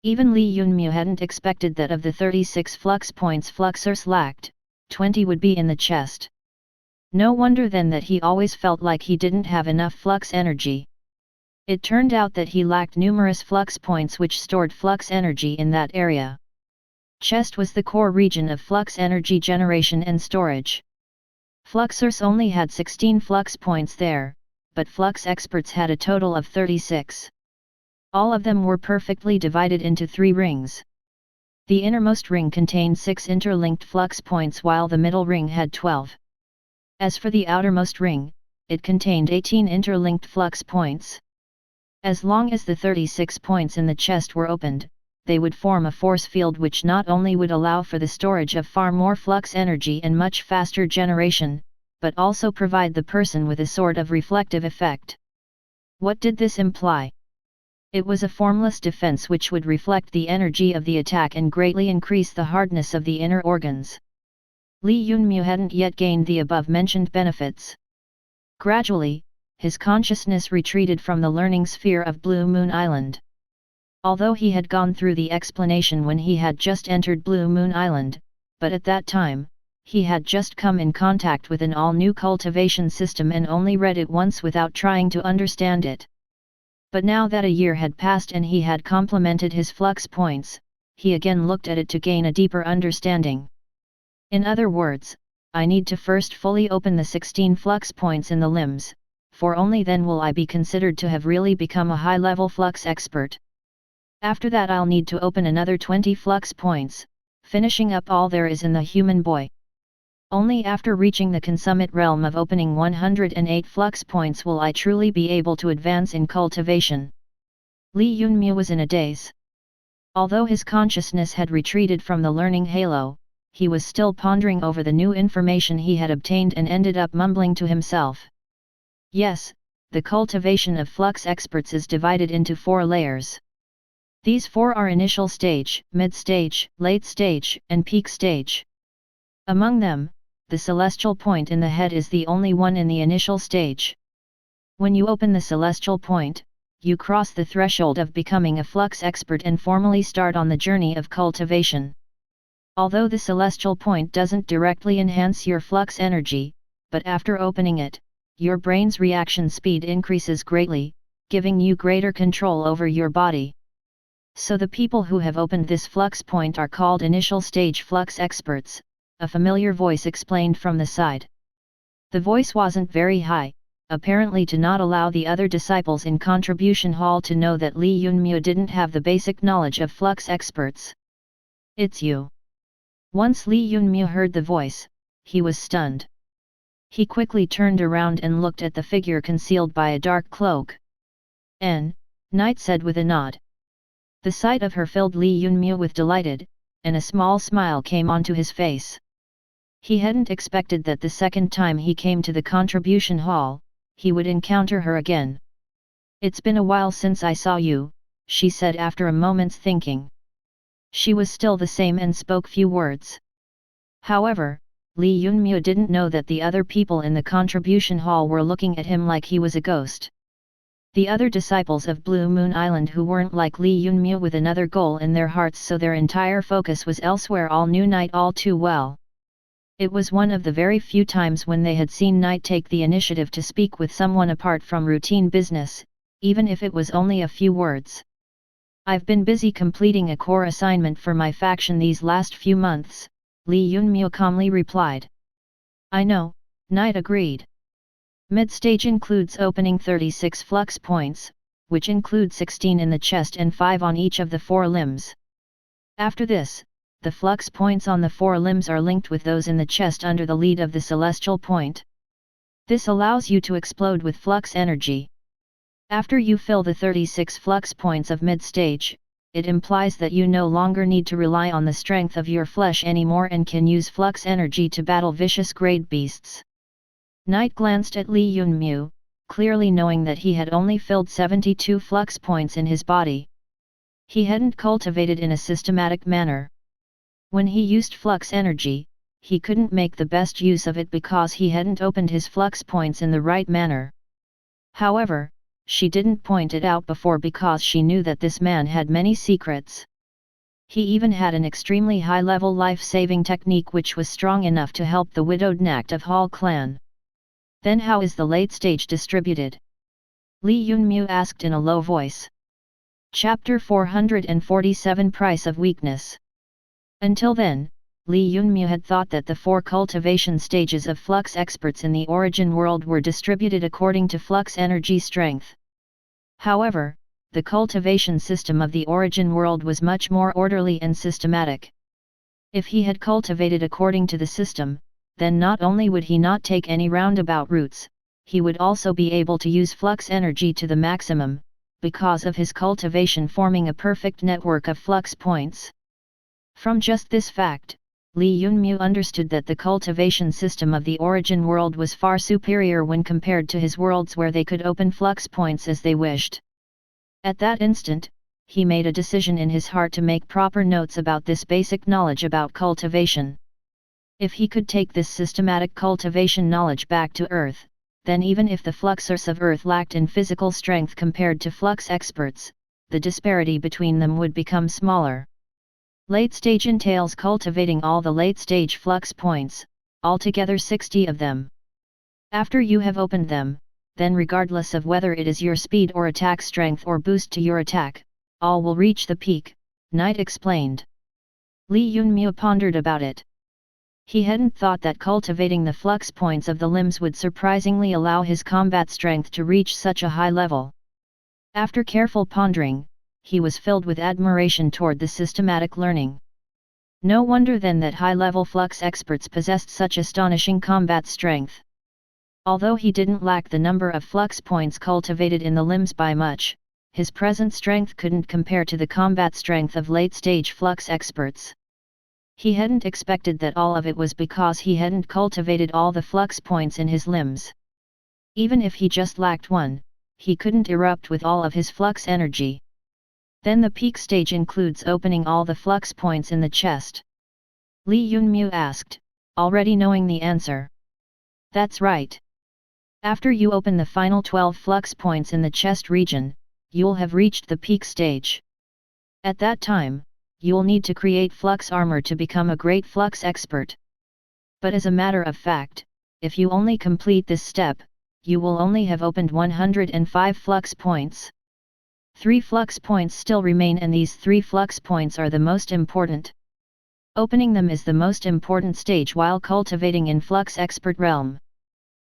Even Li Yunmu hadn't expected that of the 36 Flux points Fluxers lacked, 20 would be in the chest. No wonder then that he always felt like he didn't have enough Flux energy. It turned out that he lacked numerous Flux points which stored Flux energy in that area. Chest was the core region of Flux energy generation and storage. Fluxers only had 16 Flux points there, but Flux experts had a total of 36. All of them were perfectly divided into 3 rings. The innermost ring contained 6 interlinked flux points while the middle ring had 12. As for the outermost ring, it contained 18 interlinked flux points. As long as the 36 points in the chest were opened, they would form a force field which not only would allow for the storage of far more flux energy and much faster generation, but also provide the person with a sort of reflective effect. What did this imply? It was a formless defense which would reflect the energy of the attack and greatly increase the hardness of the inner organs. Li Yunmu hadn't yet gained the above-mentioned benefits. Gradually, his consciousness retreated from the learning sphere of Blue Moon Island. Although he had gone through the explanation when he had just entered Blue Moon Island, but at that time, he had just come in contact with an all-new cultivation system and only read it once without trying to understand it. But now that a year had passed and he had complemented his flux points, he again looked at it to gain a deeper understanding. In other words, I need to first fully open the 16 flux points in the limbs, for only then will I be considered to have really become a high-level flux expert. After that I'll need to open another 20 flux points, finishing up all there is in the human boy. Only after reaching the consummate realm of opening 108 flux points will I truly be able to advance in cultivation. Li Yunmu was in a daze. Although his consciousness had retreated from the learning halo, he was still pondering over the new information he had obtained and ended up mumbling to himself. Yes, the cultivation of flux experts is divided into 4 layers. These 4 are initial stage, mid-stage, late stage, and peak stage. Among them, the celestial point in the head is the only one in the initial stage. When you open the celestial point, you cross the threshold of becoming a flux expert and formally start on the journey of cultivation. Although the celestial point doesn't directly enhance your flux energy, but after opening it, your brain's reaction speed increases greatly, giving you greater control over your body. So the people who have opened this flux point are called initial stage flux experts, a familiar voice explained from the side. The voice wasn't very high, apparently to not allow the other disciples in contribution hall to know that Li Yunmu didn't have the basic knowledge of flux experts. It's you. Once Li Yunmu heard the voice, he was stunned. He quickly turned around and looked at the figure concealed by a dark cloak. Knight said with a nod. The sight of her filled Li Yunmu with delighted, and a small smile came onto his face. He hadn't expected that the second time he came to the contribution hall, he would encounter her again. It's been a while since I saw you, she said after a moment's thinking. She was still the same and spoke few words. However, Li Yunmu didn't know that the other people in the contribution hall were looking at him like he was a ghost. The other disciples of Blue Moon Island who weren't like Li Yunmu with another goal in their hearts, so their entire focus was elsewhere, all knew Knight all too well. It was one of the very few times when they had seen Knight take the initiative to speak with someone apart from routine business, even if it was only a few words. I've been busy completing a core assignment for my faction these last few months, Li Yunmu calmly replied. I know, Knight agreed. Mid-stage includes opening 36 flux points, which include 16 in the chest and 5 on each of the 4 limbs. After this, the flux points on the 4 limbs are linked with those in the chest under the lead of the celestial point. This allows you to explode with flux energy. After you fill the 36 flux points of mid-stage, it implies that you no longer need to rely on the strength of your flesh anymore and can use flux energy to battle vicious grade beasts. Knight glanced at Li Yunmu, clearly knowing that he had only filled 72 flux points in his body. He hadn't cultivated in a systematic manner. When he used flux energy, he couldn't make the best use of it because he hadn't opened his flux points in the right manner. However, she didn't point it out before because she knew that this man had many secrets. He even had an extremely high-level life-saving technique which was strong enough to help the widowed Nact of Hall clan. Then how is the late stage distributed? Li Yunmu asked in a low voice. Chapter 447 Price of Weakness. Until then, Li Yunmu had thought that the 4 cultivation stages of flux experts in the origin world were distributed according to flux energy strength. However, the cultivation system of the origin world was much more orderly and systematic. If he had cultivated according to the system, then not only would he not take any roundabout routes, he would also be able to use flux energy to the maximum, because of his cultivation forming a perfect network of flux points. From just this fact, Li Yunmu understood that the cultivation system of the origin world was far superior when compared to his worlds where they could open flux points as they wished. At that instant, he made a decision in his heart to make proper notes about this basic knowledge about cultivation. If he could take this systematic cultivation knowledge back to Earth, then even if the fluxers of Earth lacked in physical strength compared to flux experts, the disparity between them would become smaller. Late stage entails cultivating all the late stage flux points, altogether 60 of them. After you have opened them, then regardless of whether it is your speed or attack strength or boost to your attack, all will reach the peak, Knight explained. Li Yunmu pondered about it. He hadn't thought that cultivating the flux points of the limbs would surprisingly allow his combat strength to reach such a high level. After careful pondering, he was filled with admiration toward the systematic learning. No wonder then that high-level flux experts possessed such astonishing combat strength. Although he didn't lack the number of flux points cultivated in the limbs by much, his present strength couldn't compare to the combat strength of late-stage flux experts. He hadn't expected that all of it was because he hadn't cultivated all the flux points in his limbs. Even if he just lacked one, he couldn't erupt with all of his flux energy. Then the peak stage includes opening all the flux points in the chest. Li Yunmu asked, already knowing the answer. That's right. After you open the final 12 flux points in the chest region, you'll have reached the peak stage. At that time, you'll need to create flux armor to become a great flux expert. But as a matter of fact, if you only complete this step, you will only have opened 105 flux points. 3 flux points still remain, and these 3 flux points are the most important. Opening them is the most important stage while cultivating in flux expert realm.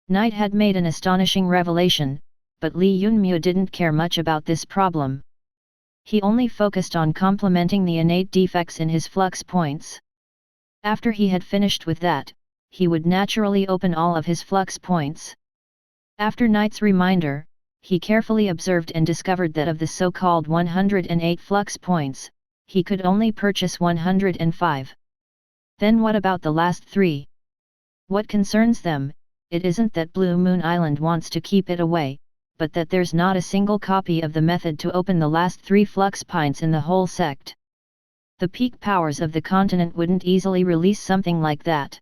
Knight had made an astonishing revelation, but Li Yunmu didn't care much about this problem. He only focused on complementing the innate defects in his flux points. After he had finished with that, he would naturally open all of his flux points. After Knight's reminder, he carefully observed and discovered that of the so-called 108 flux points, he could only purchase 105. Then what about the last 3? What concerns them? It isn't that Blue Moon Island wants to keep it away, but that there's not a single copy of the method to open the last 3 flux points in the whole sect. The peak powers of the continent wouldn't easily release something like that.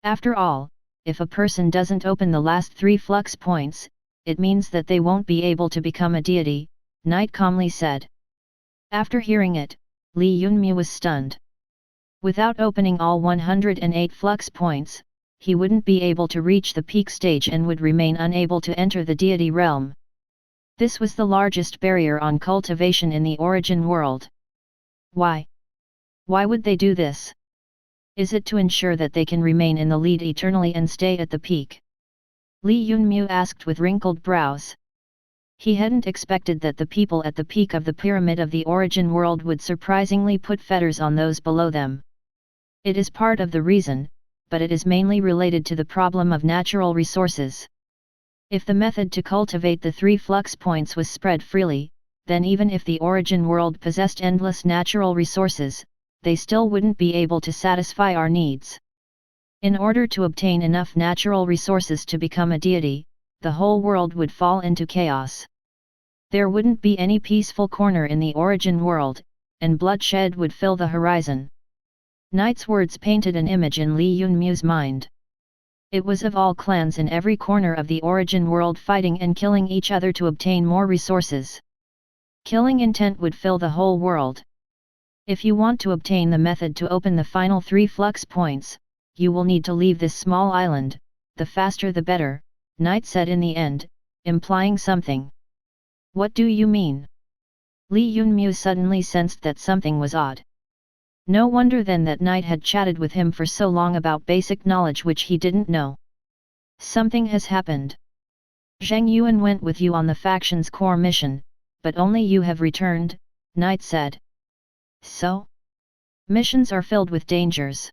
After all, if a person doesn't open the last 3 flux points, it means that they won't be able to become a deity, Knight calmly said. After hearing it, Li Yunmu was stunned. Without opening all 108 flux points, he wouldn't be able to reach the peak stage and would remain unable to enter the deity realm. This was the largest barrier on cultivation in the origin world. Why? Why would they do this? Is it to ensure that they can remain in the lead eternally and stay at the peak? Li Yunmu asked with wrinkled brows. He hadn't expected that the people at the peak of the pyramid of the origin world would surprisingly put fetters on those below them. It is part of the reason, but it is mainly related to the problem of natural resources. If the method to cultivate the 3 flux points was spread freely, then even if the origin world possessed endless natural resources, they still wouldn't be able to satisfy our needs. In order to obtain enough natural resources to become a deity, the whole world would fall into chaos. There wouldn't be any peaceful corner in the origin world, and bloodshed would fill the horizon. Knight's words painted an image in Li Yunmu's mind. It was of all clans in every corner of the origin world fighting and killing each other to obtain more resources. Killing intent would fill the whole world. If you want to obtain the method to open the final 3 flux points, you will need to leave this small island, the faster the better, Knight said in the end, implying something. What do you mean? Li Yunmu suddenly sensed that something was odd. No wonder then that Knight had chatted with him for so long about basic knowledge which he didn't know. Something has happened. Zhang Yuan went with you on the faction's core mission, but only you have returned, Knight said. So? Missions are filled with dangers.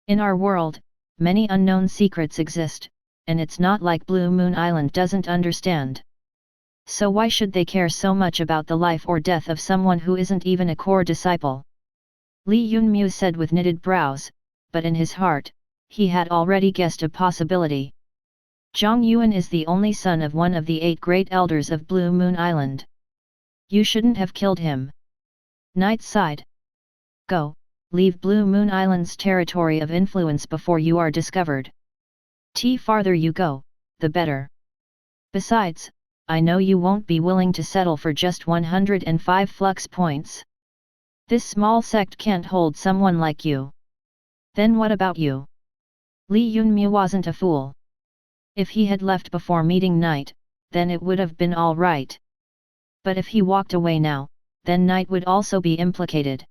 In our world, many unknown secrets exist, and it's not like Blue Moon Island doesn't understand. So why should they care so much about the life or death of someone who isn't even a core disciple? Li Yunmu said with knitted brows, but in his heart, he had already guessed a possibility. Zhang Yuan is the only son of one of the 8 great elders of Blue Moon Island. You shouldn't have killed him. Knight sighed. Go, leave Blue Moon Island's territory of influence before you are discovered. The farther you go, the better. Besides, I know you won't be willing to settle for just 105 flux points. This small sect can't hold someone like you. Then what about you? Li Yunmu wasn't a fool. If he had left before meeting Knight, then it would have been all right. But if he walked away now, then Knight would also be implicated.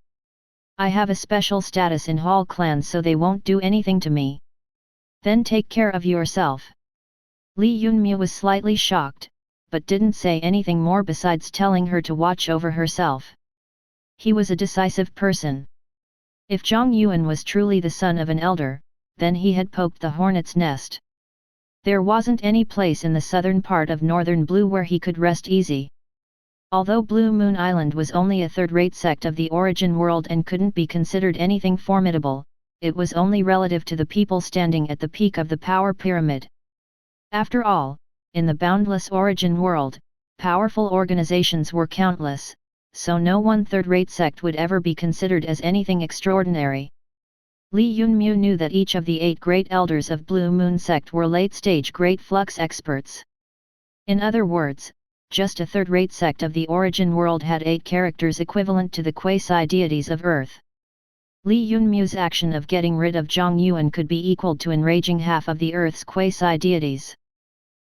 I have a special status in Hall clan, so they won't do anything to me. Then take care of yourself. Li Yunmu was slightly shocked, but didn't say anything more besides telling her to watch over herself. He was a decisive person. If Zhang Yuan was truly the son of an elder, then he had poked the hornet's nest. There wasn't any place in the southern part of northern Blue where he could rest easy. Although Blue Moon Island was only a third-rate sect of the origin world and couldn't be considered anything formidable, it was only relative to the people standing at the peak of the power pyramid. After all, in the boundless origin world, powerful organizations were countless, so no one third-rate sect would ever be considered as anything extraordinary. Li Yunmu knew that each of the 8 great elders of Blue Moon sect were late-stage great flux experts. In other words, just a third-rate sect of the origin world had 8 characters equivalent to the quasi-deities of Earth. Li Yunmu's action of getting rid of Zhang Yuan could be equaled to enraging half of the Earth's quasi-deities.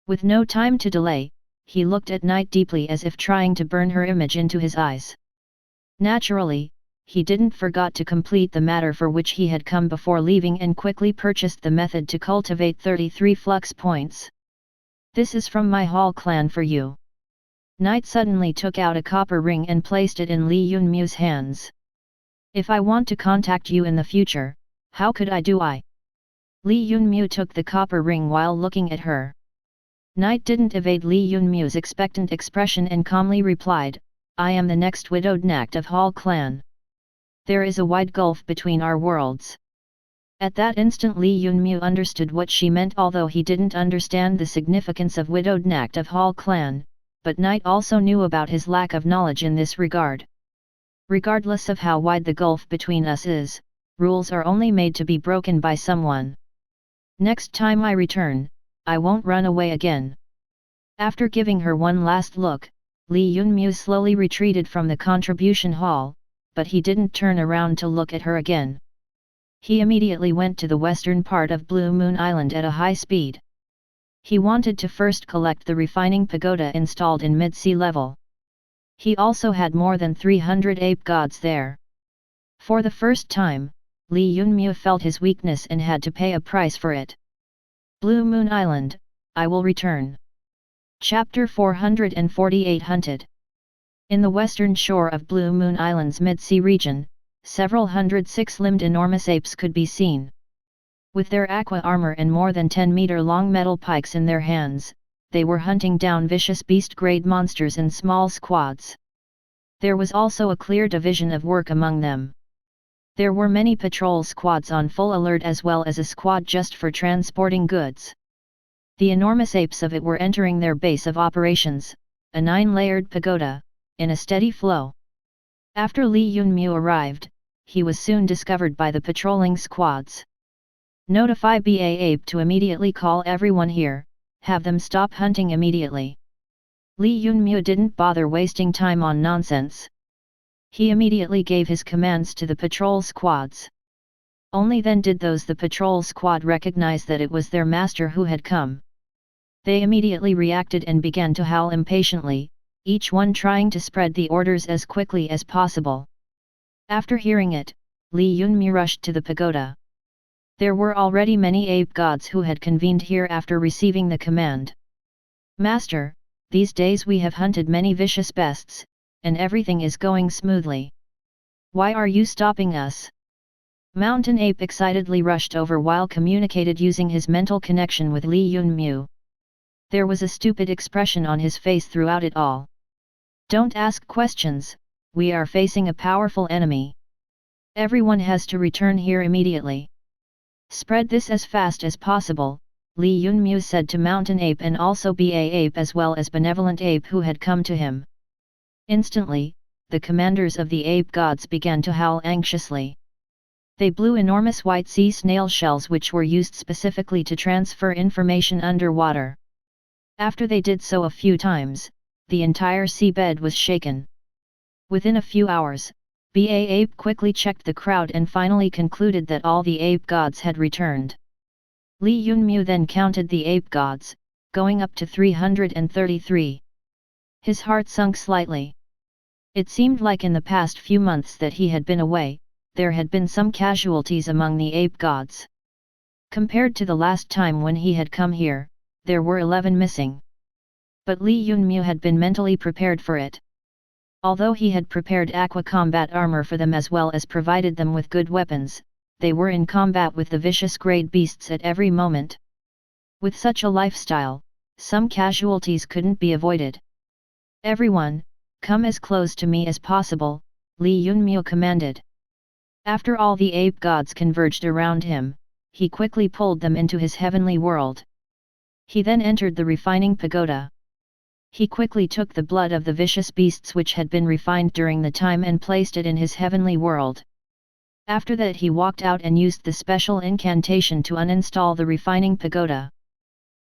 With no time to delay, he looked at Knight deeply as if trying to burn her image into his eyes. Naturally, he didn't forget to complete the matter for which he had come before leaving and quickly purchased the method to cultivate 33 flux points. This is from my Hall clan for you. Knight suddenly took out a copper ring and placed it in Li Yunmu's hands. If I want to contact you in the future, how could I do I? Li Yunmu took the copper ring while looking at her. Knight didn't evade Li Yunmu's expectant expression and calmly replied, I am the next widowed Knact of Hall clan. There is a wide gulf between our worlds. At that instant Li Yunmu understood what she meant, although he didn't understand the significance of widowed Knact of Hall clan, but Knight also knew about his lack of knowledge in this regard. Regardless of how wide the gulf between us is, rules are only made to be broken by someone. Next time I return, I won't run away again. After giving her one last look, Li Yunmu slowly retreated from the contribution hall, but he didn't turn around to look at her again. He immediately went to the western part of Blue Moon Island at a high speed. He wanted to first collect the refining pagoda installed in mid-sea level. He also had more than 300 ape gods there. For the first time, Li Yunmu felt his weakness and had to pay a price for it. Blue Moon Island, I will return. Chapter 448 Hunted. In the western shore of Blue Moon Island's mid-sea region, several hundred 6-limbed enormous apes could be seen. With their aqua armor and more than 10-meter-long metal pikes in their hands, they were hunting down vicious beast-grade monsters in small squads. There was also a clear division of work among them. There were many patrol squads on full alert as well as a squad just for transporting goods. The enormous apes of it were entering their base of operations, a 9-layered pagoda, in a steady flow. After Li Yunmu arrived, he was soon discovered by the patrolling squads. Notify BA Ape to immediately call everyone here, have them stop hunting immediately. Li Yunmu didn't bother wasting time on nonsense. He immediately gave his commands to the patrol squads. Only then did the patrol squad recognize that it was their master who had come. They immediately reacted and began to howl impatiently, each one trying to spread the orders as quickly as possible. After hearing it, Li Yunmu rushed to the pagoda. There were already many ape gods who had convened here after receiving the command. Master, these days we have hunted many vicious beasts, and everything is going smoothly. Why are you stopping us? Mountain Ape excitedly rushed over while communicated using his mental connection with Li Yunmu. There was a stupid expression on his face throughout it all. Don't ask questions, we are facing a powerful enemy. Everyone has to return here immediately. Spread this as fast as possible, Li Yunmu said to Mountain Ape and also Ba Ape as well as Benevolent Ape who had come to him. Instantly, the commanders of the ape gods began to howl anxiously. They blew enormous white sea snail shells which were used specifically to transfer information underwater. After they did so a few times, the entire seabed was shaken. Within a few hours, Ba Ape quickly checked the crowd and finally concluded that all the ape gods had returned. Li Yunmu then counted the ape gods, going up to 333. His heart sunk slightly. It seemed like in the past few months that he had been away, there had been some casualties among the ape gods. Compared to the last time when he had come here, there were 11 missing. But Li Yunmu had been mentally prepared for it. Although he had prepared aqua combat armor for them as well as provided them with good weapons, they were in combat with the vicious great beasts at every moment. With such a lifestyle, some casualties couldn't be avoided. Everyone, come as close to me as possible, Li Yunmu commanded. After all the ape gods converged around him, he quickly pulled them into his heavenly world. He then entered the refining pagoda. He quickly took the blood of the vicious beasts which had been refined during the time and placed it in his heavenly world. After that he walked out and used the special incantation to uninstall the refining pagoda.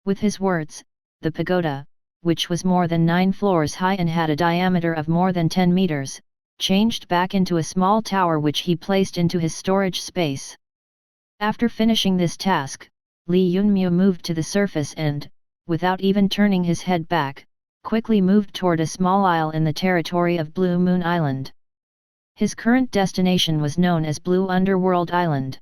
With his words, the pagoda, which was more than 9 floors high and had a diameter of more than 10 meters, changed back into a small tower which he placed into his storage space. After finishing this task, Li Yunmu moved to the surface and, without even turning his head back, quickly moved toward a small isle in the territory of Blue Moon Island. His current destination was known as Blue Underworld Island.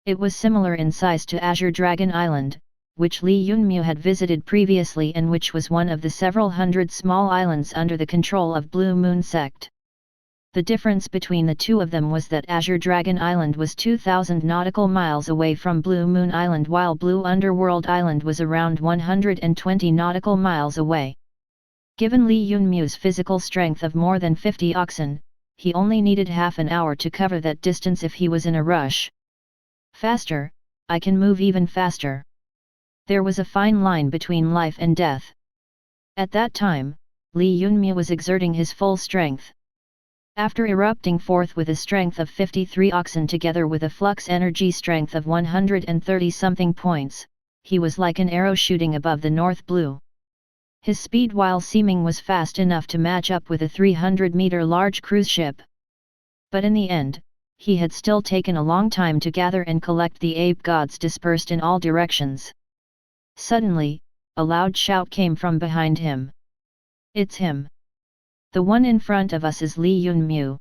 It was similar in size to Azure Dragon Island, which Li Yunmu had visited previously and which was one of the several hundred small islands under the control of Blue Moon Sect. The difference between the two of them was that Azure Dragon Island was 2,000 nautical miles away from Blue Moon Island while Blue Underworld Island was around 120 nautical miles away. Given Li Yunmu's physical strength of more than 50 oxen, he only needed half an hour to cover that distance if he was in a rush. Faster, I can move even faster. There was a fine line between life and death. At that time, Li Yunmu was exerting his full strength. After erupting forth with a strength of 53 oxen together with a flux energy strength of 130-something points, he was like an arrow shooting above the North Blue. His speed while seeming was fast enough to match up with a 300-meter large cruise ship. But in the end, he had still taken a long time to gather and collect the ape gods dispersed in all directions. Suddenly, a loud shout came from behind him. It's him! The one in front of us is Li Yunmu.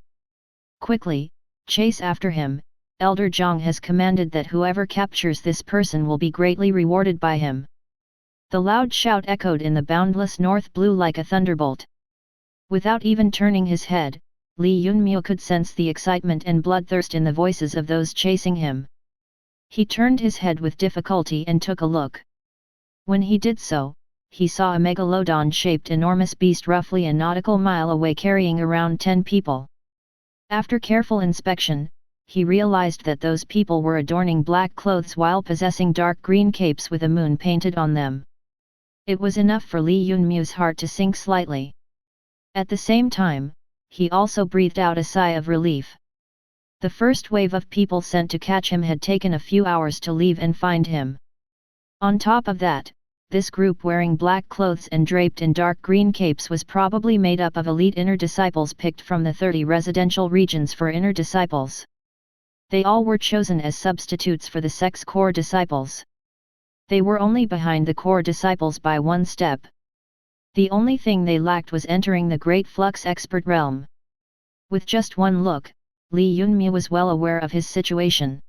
Quickly, chase after him, Elder Zhang has commanded that whoever captures this person will be greatly rewarded by him. The loud shout echoed in the boundless North Blue like a thunderbolt. Without even turning his head, Li Yunmu could sense the excitement and bloodthirst in the voices of those chasing him. He turned his head with difficulty and took a look. When he did so, he saw a megalodon-shaped enormous beast roughly a nautical mile away carrying around 10 people. After careful inspection, he realized that those people were adorning black clothes while possessing dark green capes with a moon painted on them. It was enough for Li Yunmu's heart to sink slightly. At the same time, he also breathed out a sigh of relief. The first wave of people sent to catch him had taken a few hours to leave and find him. On top of that, this group wearing black clothes and draped in dark green capes was probably made up of elite inner disciples picked from the 30 residential regions for inner disciples. They all were chosen as substitutes for the sect's core disciples. They were only behind the core disciples by one step. The only thing they lacked was entering the great Flux expert realm. With just one look, Li Yunmu was well aware of his situation.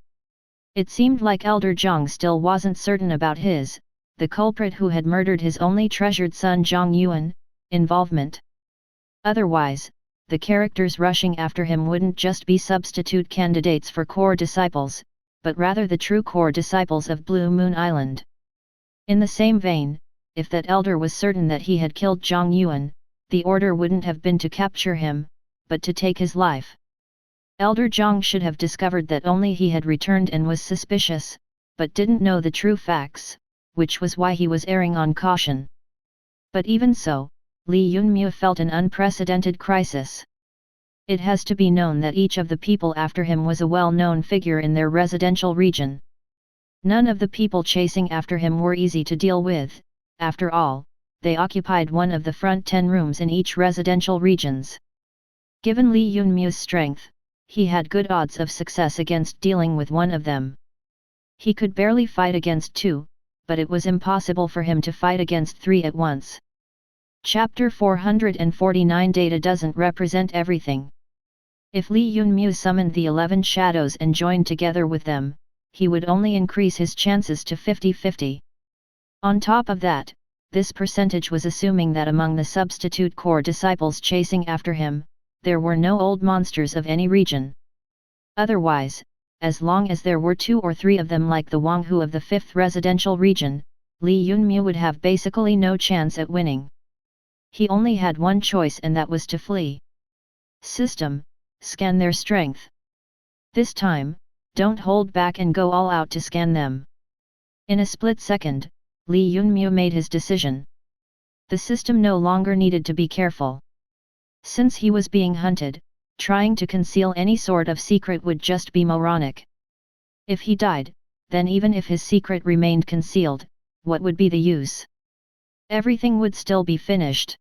It seemed like Elder Zhang still wasn't certain about his, the culprit who had murdered his only treasured son Zhang Yuan, involvement. Otherwise, the characters rushing after him wouldn't just be substitute candidates for core disciples, but rather the true core disciples of Blue Moon Island. In the same vein, if that elder was certain that he had killed Zhang Yuan, the order wouldn't have been to capture him, but to take his life. Elder Zhang should have discovered that only he had returned and was suspicious, but didn't know the true facts, which was why he was erring on caution. But even so, Li Yunmu felt an unprecedented crisis. It has to be known that each of the people after him was a well-known figure in their residential region. None of the people chasing after him were easy to deal with. After all, they occupied one of the front 10 rooms in each residential regions. Given Li Yunmu's strength, he had good odds of success against dealing with one of them. He could barely fight against 2, but it was impossible for him to fight against 3 at once. Chapter 449 Data doesn't represent everything. If Li Yunmu summoned the 11 shadows and joined together with them, he would only increase his chances to 50-50. On top of that, this percentage was assuming that among the substitute core disciples chasing after him, there were no old monsters of any region. Otherwise, as long as there were 2 or 3 of them like the Wanghu of the 5th residential region, Li Yunmu would have basically no chance at winning. He only had one choice, and that was to flee. System, scan their strength. This time, don't hold back and go all out to scan them. In a split second, Li Yunmu made his decision. The system no longer needed to be careful. Since he was being hunted, trying to conceal any sort of secret would just be moronic. If he died, then even if his secret remained concealed, what would be the use? Everything would still be finished.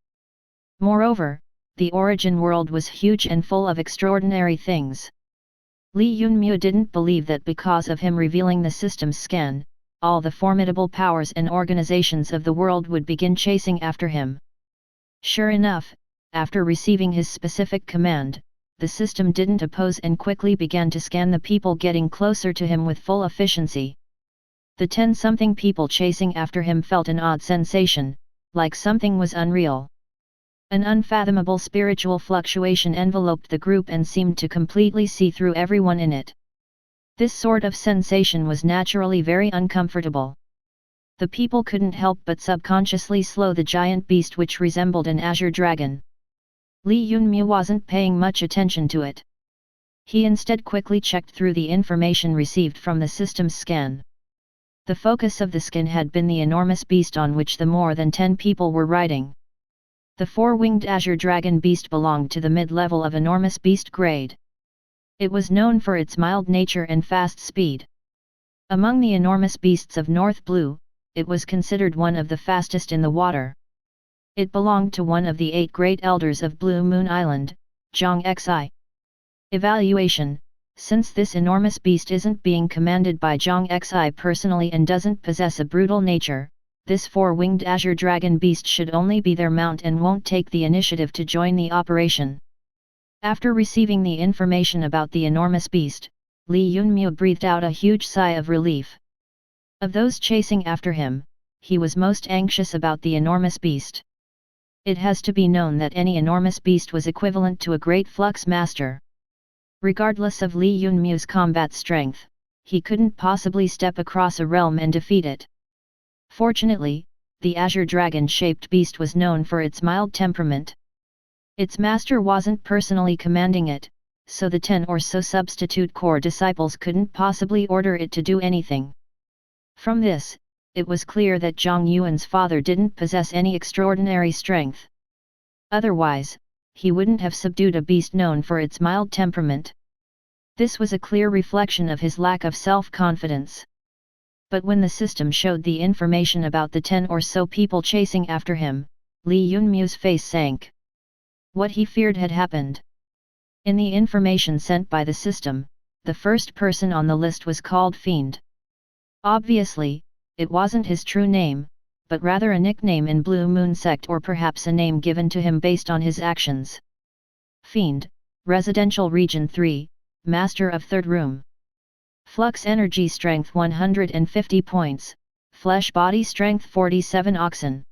Moreover, the origin world was huge and full of extraordinary things. Li Yunmu didn't believe that because of him revealing the system's scan, all the formidable powers and organizations of the world would begin chasing after him. Sure enough, after receiving his specific command, the system didn't oppose and quickly began to scan the people getting closer to him with full efficiency. The 10-something people chasing after him felt an odd sensation, like something was unreal. An unfathomable spiritual fluctuation enveloped the group and seemed to completely see through everyone in it. This sort of sensation was naturally very uncomfortable. The people couldn't help but subconsciously slow the giant beast which resembled an azure dragon. Li Yunmu wasn't paying much attention to it. He instead quickly checked through the information received from the system's scan. The focus of the scan had been the enormous beast on which the more than 10 people were riding. The 4-winged azure dragon beast belonged to the mid-level of enormous beast grade. It was known for its mild nature and fast speed. Among the enormous beasts of North Blue, it was considered one of the fastest in the water. It belonged to one of the 8 great elders of Blue Moon Island, Zhang Xi. Evaluation: since this enormous beast isn't being commanded by Zhang Xi personally and doesn't possess a brutal nature, this 4-winged azure dragon beast should only be their mount and won't take the initiative to join the operation. After receiving the information about the enormous beast, Li Yunmu breathed out a huge sigh of relief. Of those chasing after him, he was most anxious about the enormous beast. It has to be known that any enormous beast was equivalent to a great Flux master. Regardless of Li Yunmu's combat strength, he couldn't possibly step across a realm and defeat it. Fortunately, the azure dragon-shaped beast was known for its mild temperament. Its master wasn't personally commanding it, so the 10 or so substitute core disciples couldn't possibly order it to do anything. From this, it was clear that Zhang Yuan's father didn't possess any extraordinary strength. Otherwise, he wouldn't have subdued a beast known for its mild temperament. This was a clear reflection of his lack of self-confidence. But when the system showed the information about the 10 or so people chasing after him, Li Yunmu's face sank. What he feared had happened. In the information sent by the system, the first person on the list was called Fiend. Obviously, it wasn't his true name, but rather a nickname in Blue Moon sect or perhaps a name given to him based on his actions. Fiend, Residential Region 3, Master of 3rd Room. Flux Energy Strength 150 points, flesh body strength 47 oxen.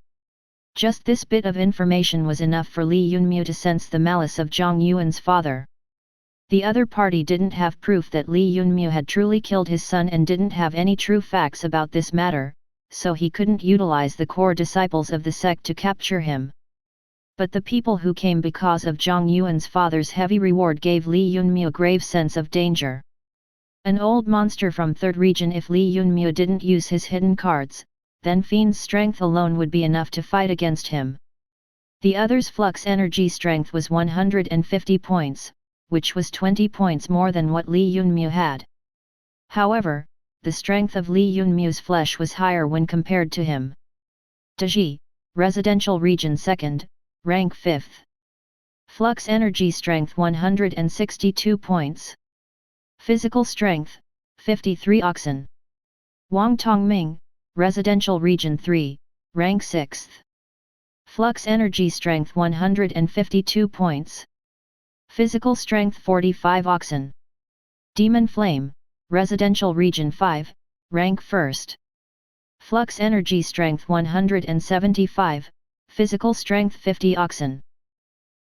Just this bit of information was enough for Li Yunmu to sense the malice of Zhang Yuan's father. The other party didn't have proof that Li Yunmu had truly killed his son and didn't have any true facts about this matter, so he couldn't utilize the core disciples of the sect to capture him. But the people who came because of Zhang Yuan's father's heavy reward gave Li Yunmu a grave sense of danger. An old monster from third region. If Li Yunmu didn't use his hidden cards, then Fiend's strength alone would be enough to fight against him. The other's Flux energy strength was 150 points, which was 20 points more than what Li Yunmu had. However, the strength of Li Yunmu's flesh was higher when compared to him. Daji, Residential Region 2nd, Rank 5th. Flux energy strength 162 points. Physical strength, 53 oxen. Wang Tongming, Residential Region 3, Rank 6th. Flux energy strength 152 points. Physical strength 45 oxen. Demon Flame, Residential Region 5, Rank 1st. Flux energy strength 175, physical strength 50 oxen.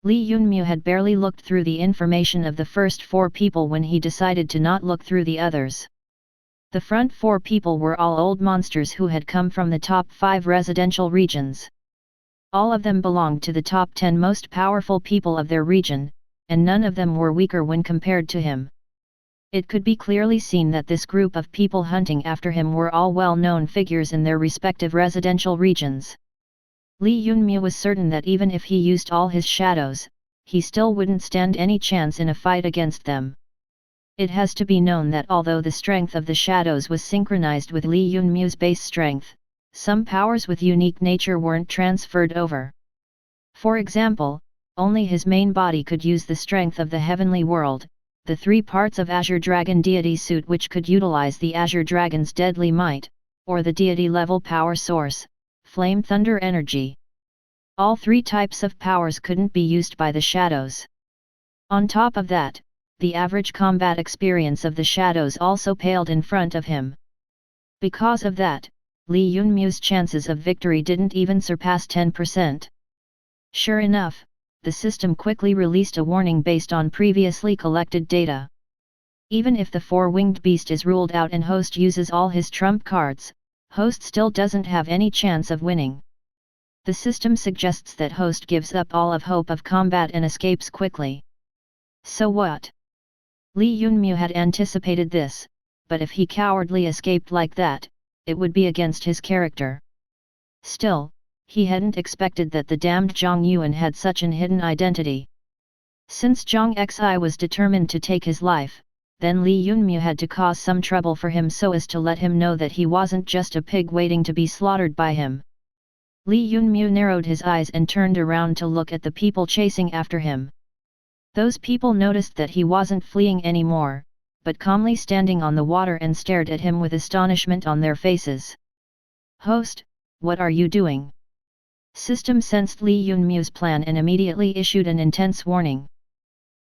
Li Yunmu had barely looked through the information of the first 4 people when he decided to not look through the others. The front 4 people were all old monsters who had come from the top 5 residential regions. All of them belonged to the top 10 most powerful people of their region, and none of them were weaker when compared to him. It could be clearly seen that this group of people hunting after him were all well-known figures in their respective residential regions. Li Yunmu was certain that even if he used all his shadows, he still wouldn't stand any chance in a fight against them. It has to be known that although the strength of the shadows was synchronized with Li Yunmu's base strength, some powers with unique nature weren't transferred over. For example, only his main body could use the strength of the heavenly world, the 3 parts of Azure Dragon deity suit which could utilize the Azure Dragon's deadly might, or the deity level power source, Flame Thunder energy. All 3 types of powers couldn't be used by the shadows. On top of that, the average combat experience of the shadows also paled in front of him. Because of that, Li Yunmu's chances of victory didn't even surpass 10%. Sure enough, the system quickly released a warning based on previously collected data. Even if the 4-winged beast is ruled out and host uses all his trump cards, host still doesn't have any chance of winning. The system suggests that host gives up all of hope of combat and escapes quickly. So what? Li Yunmu had anticipated this, but if he cowardly escaped like that, it would be against his character. Still, he hadn't expected that the damned Zhang Yuan had such an hidden identity. Since Zhang Xi was determined to take his life, then Li Yunmu had to cause some trouble for him so as to let him know that he wasn't just a pig waiting to be slaughtered by him. Li Yunmu narrowed his eyes and turned around to look at the people chasing after him. Those people noticed that he wasn't fleeing anymore, but calmly standing on the water and stared at him with astonishment on their faces. "Host, what are you doing?" System sensed Li Yunmu's plan and immediately issued an intense warning.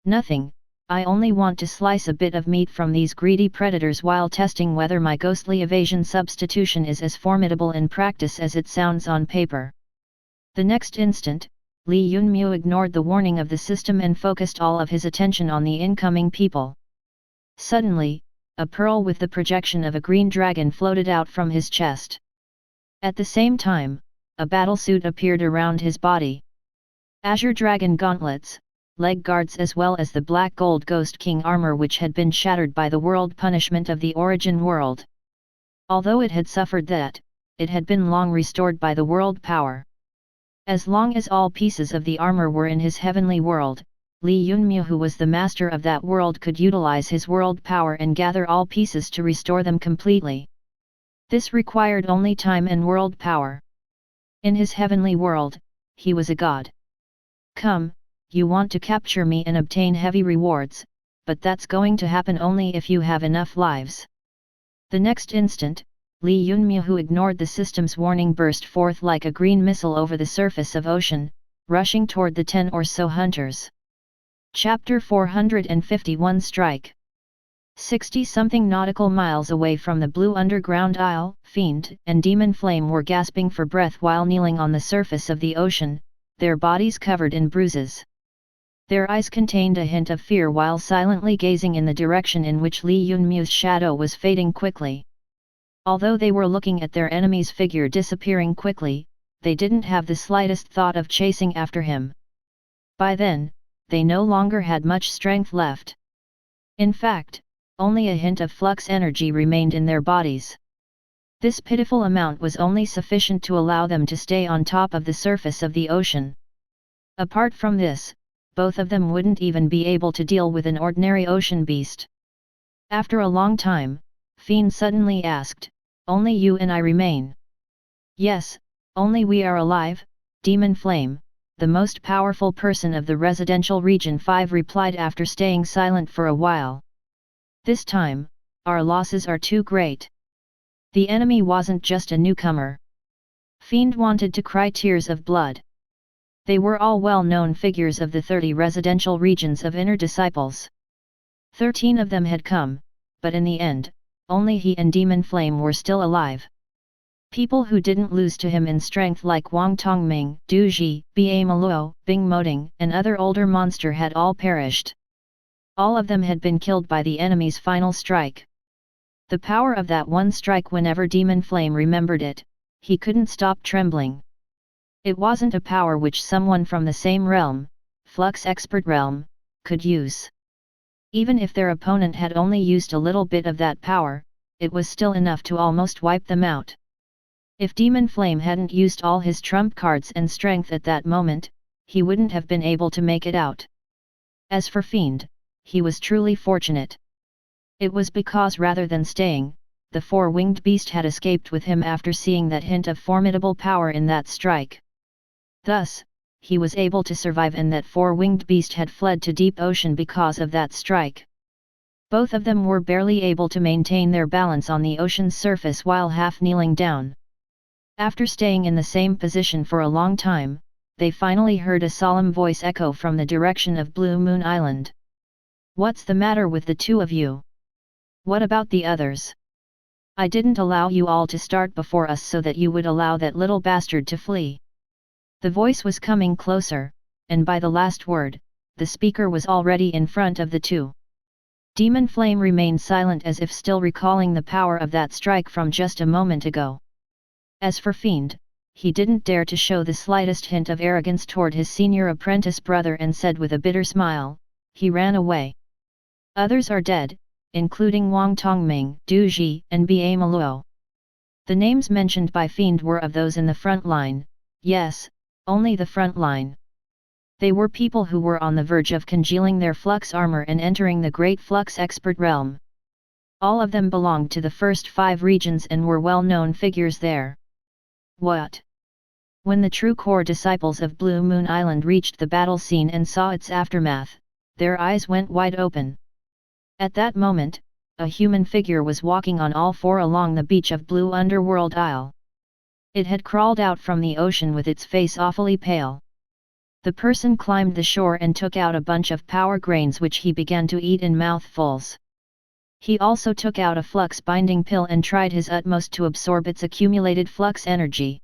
"Nothing, I only want to slice a bit of meat from these greedy predators while testing whether my ghostly evasion substitution is as formidable in practice as it sounds on paper." The next instant, Li Yunmu ignored the warning of the system and focused all of his attention on the incoming people. Suddenly, a pearl with the projection of a green dragon floated out from his chest. At the same time, a battlesuit appeared around his body. Azure Dragon gauntlets, leg guards as well as the black gold Ghost King armor which had been shattered by the world punishment of the origin world. Although it had suffered that, it had been long restored by the world power. As long as all pieces of the armor were in his heavenly world, Li Yunmu, who was the master of that world, could utilize his world power and gather all pieces to restore them completely. This required only time and world power. In his heavenly world, he was a god. "Come, you want to capture me and obtain heavy rewards, but that's going to happen only if you have enough lives." The next instant, Li Yunmu, who ignored the system's warning, burst forth like a green missile over the surface of ocean, rushing toward the 10 or so hunters. Chapter 451 Strike. 60-something nautical miles away from the blue underground isle, Fiend and Demon Flame were gasping for breath while kneeling on the surface of the ocean, their bodies covered in bruises. Their eyes contained a hint of fear while silently gazing in the direction in which Li Yunmu's shadow was fading quickly. Although they were looking at their enemy's figure disappearing quickly, they didn't have the slightest thought of chasing after him. By then, they no longer had much strength left. In fact, only a hint of flux energy remained in their bodies. This pitiful amount was only sufficient to allow them to stay on top of the surface of the ocean. Apart from this, both of them wouldn't even be able to deal with an ordinary ocean beast. After a long time, Fiend suddenly asked, "Only you and I remain?" "Yes, only we are alive," Demon Flame, the most powerful person of the residential region 5 replied after staying silent for a while. "This time, our losses are too great." The enemy wasn't just a newcomer. Fiend wanted to cry tears of blood. They were all well-known figures of the 30 residential regions of inner disciples. 13 of them had come, but in the end, only he and Demon Flame were still alive. People who didn't lose to him in strength like Wang Tongming, Du Ji, Ba Maluo, Bing Moding and other older monster had all perished. All of them had been killed by the enemy's final strike. The power of that one strike, whenever Demon Flame remembered it, he couldn't stop trembling. It wasn't a power which someone from the same realm, Flux expert realm, could use. Even if their opponent had only used a little bit of that power, it was still enough to almost wipe them out. If Demon Flame hadn't used all his trump cards and strength at that moment, he wouldn't have been able to make it out. As for Fiend, he was truly fortunate. It was because rather than staying, the four-winged beast had escaped with him after seeing that hint of formidable power in that strike. Thus, he was able to survive, and that four-winged beast had fled to deep ocean because of that strike. Both of them were barely able to maintain their balance on the ocean's surface while half kneeling down. After staying in the same position for a long time, they finally heard a solemn voice echo from the direction of Blue Moon Island. "What's the matter with the two of you? What about the others? I didn't allow you all to start before us so that you would allow that little bastard to flee." The voice was coming closer, and by the last word, the speaker was already in front of the two. Demon Flame remained silent as if still recalling the power of that strike from just a moment ago. As for Fiend, he didn't dare to show the slightest hint of arrogance toward his senior apprentice brother and said with a bitter smile, "He ran away. Others are dead, including Wang Tongming, Du Ji and Ba Maluo." The names mentioned by Fiend were of those in the front line, yes, only the front line. They were people who were on the verge of congealing their flux armor and entering the great flux expert realm. All of them belonged to the first 5 regions and were well-known figures there. What? When the true core disciples of Blue Moon Island reached the battle scene and saw its aftermath, their eyes went wide open. At that moment, a human figure was walking on all 4 along the beach of Blue Underworld Isle. It had crawled out from the ocean with its face awfully pale. The person climbed the shore and took out a bunch of power grains which he began to eat in mouthfuls. He also took out a flux binding pill and tried his utmost to absorb its accumulated flux energy.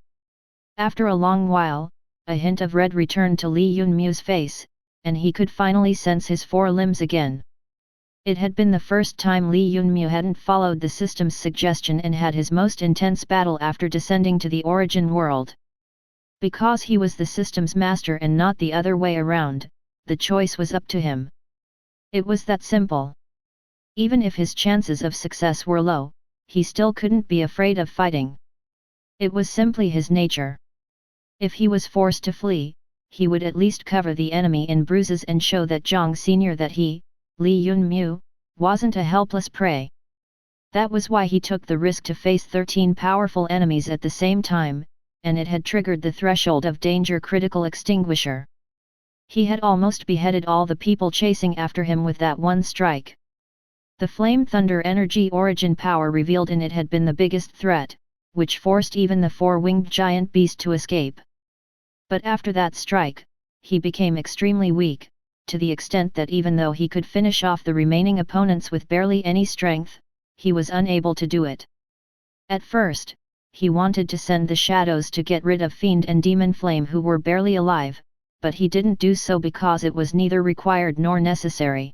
After a long while, a hint of red returned to Li Yunmu's face, and he could finally sense his 4 limbs again. It had been the first time Li Yunmu hadn't followed the system's suggestion and had his most intense battle after descending to the origin world. Because he was the system's master and not the other way around, the choice was up to him. It was that simple. Even if his chances of success were low, he still couldn't be afraid of fighting. It was simply his nature. If he was forced to flee, he would at least cover the enemy in bruises and show that Zhang Senior that he, Li Yunmu, wasn't a helpless prey. That was why he took the risk to face 13 powerful enemies at the same time, and it had triggered the threshold of danger critical extinguisher. He had almost beheaded all the people chasing after him with that one strike. The Flame Thunder energy origin power revealed in it had been the biggest threat, which forced even the 4-winged giant beast to escape. But after that strike, he became extremely weak, to the extent that even though he could finish off the remaining opponents with barely any strength, he was unable to do it. At first, he wanted to send the shadows to get rid of Fiend and Demon Flame who were barely alive, but he didn't do so because it was neither required nor necessary.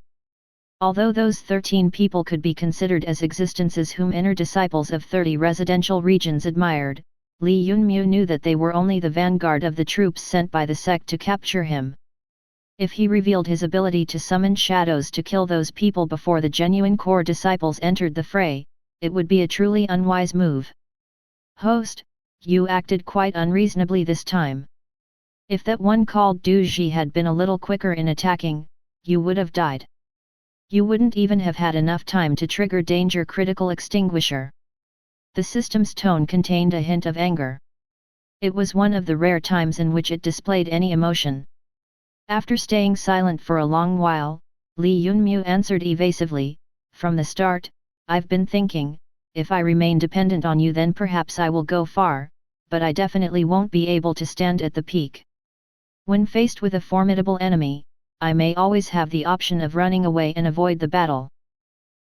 Although those 13 people could be considered as existences whom inner disciples of 30 residential regions admired, Li Yunmu knew that they were only the vanguard of the troops sent by the sect to capture him. If he revealed his ability to summon shadows to kill those people before the genuine core disciples entered the fray, it would be a truly unwise move. Host, you acted quite unreasonably this time. If that one called Du Ji had been a little quicker in attacking, you would have died. You wouldn't even have had enough time to trigger Danger Critical Extinguisher. The system's tone contained a hint of anger. It was one of the rare times in which it displayed any emotion. After staying silent for a long while, Li Yunmu answered evasively, "From the start, I've been thinking, if I remain dependent on you then perhaps I will go far, but I definitely won't be able to stand at the peak. When faced with a formidable enemy, I may always have the option of running away and avoid the battle.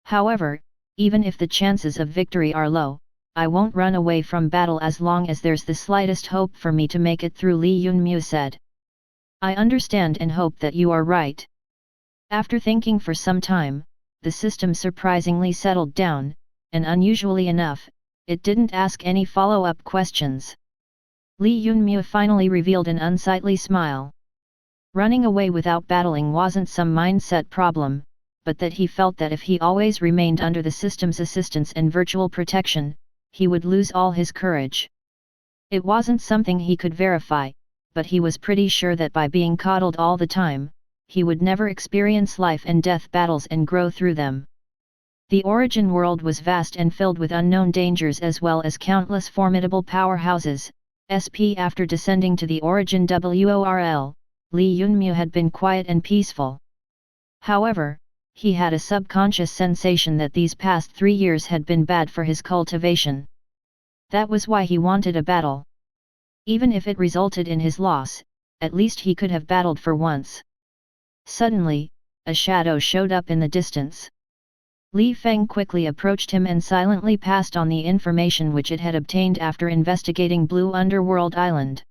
However, even if the chances of victory are low, I won't run away from battle as long as there's the slightest hope for me to make it through," Li Yunmu said. "I understand and hope that you are right." After thinking for some time, the system surprisingly settled down, and unusually enough, it didn't ask any follow-up questions. Li Yunmu finally revealed an unsightly smile. Running away without battling wasn't some mindset problem, but that he felt that if he always remained under the system's assistance and virtual protection, he would lose all his courage. It wasn't something he could verify, but he was pretty sure that by being coddled all the time, he would never experience life and death battles and grow through them. The origin world was vast and filled with unknown dangers as well as countless formidable powerhouses. After descending to the origin world, Li Yunmu had been quiet and peaceful. However, he had a subconscious sensation that these past 3 years had been bad for his cultivation. That was why he wanted a battle. Even if it resulted in his loss, at least he could have battled for once. Suddenly, a shadow showed up in the distance. Li Feng quickly approached him and silently passed on the information which it had obtained after investigating Blue Underworld Island.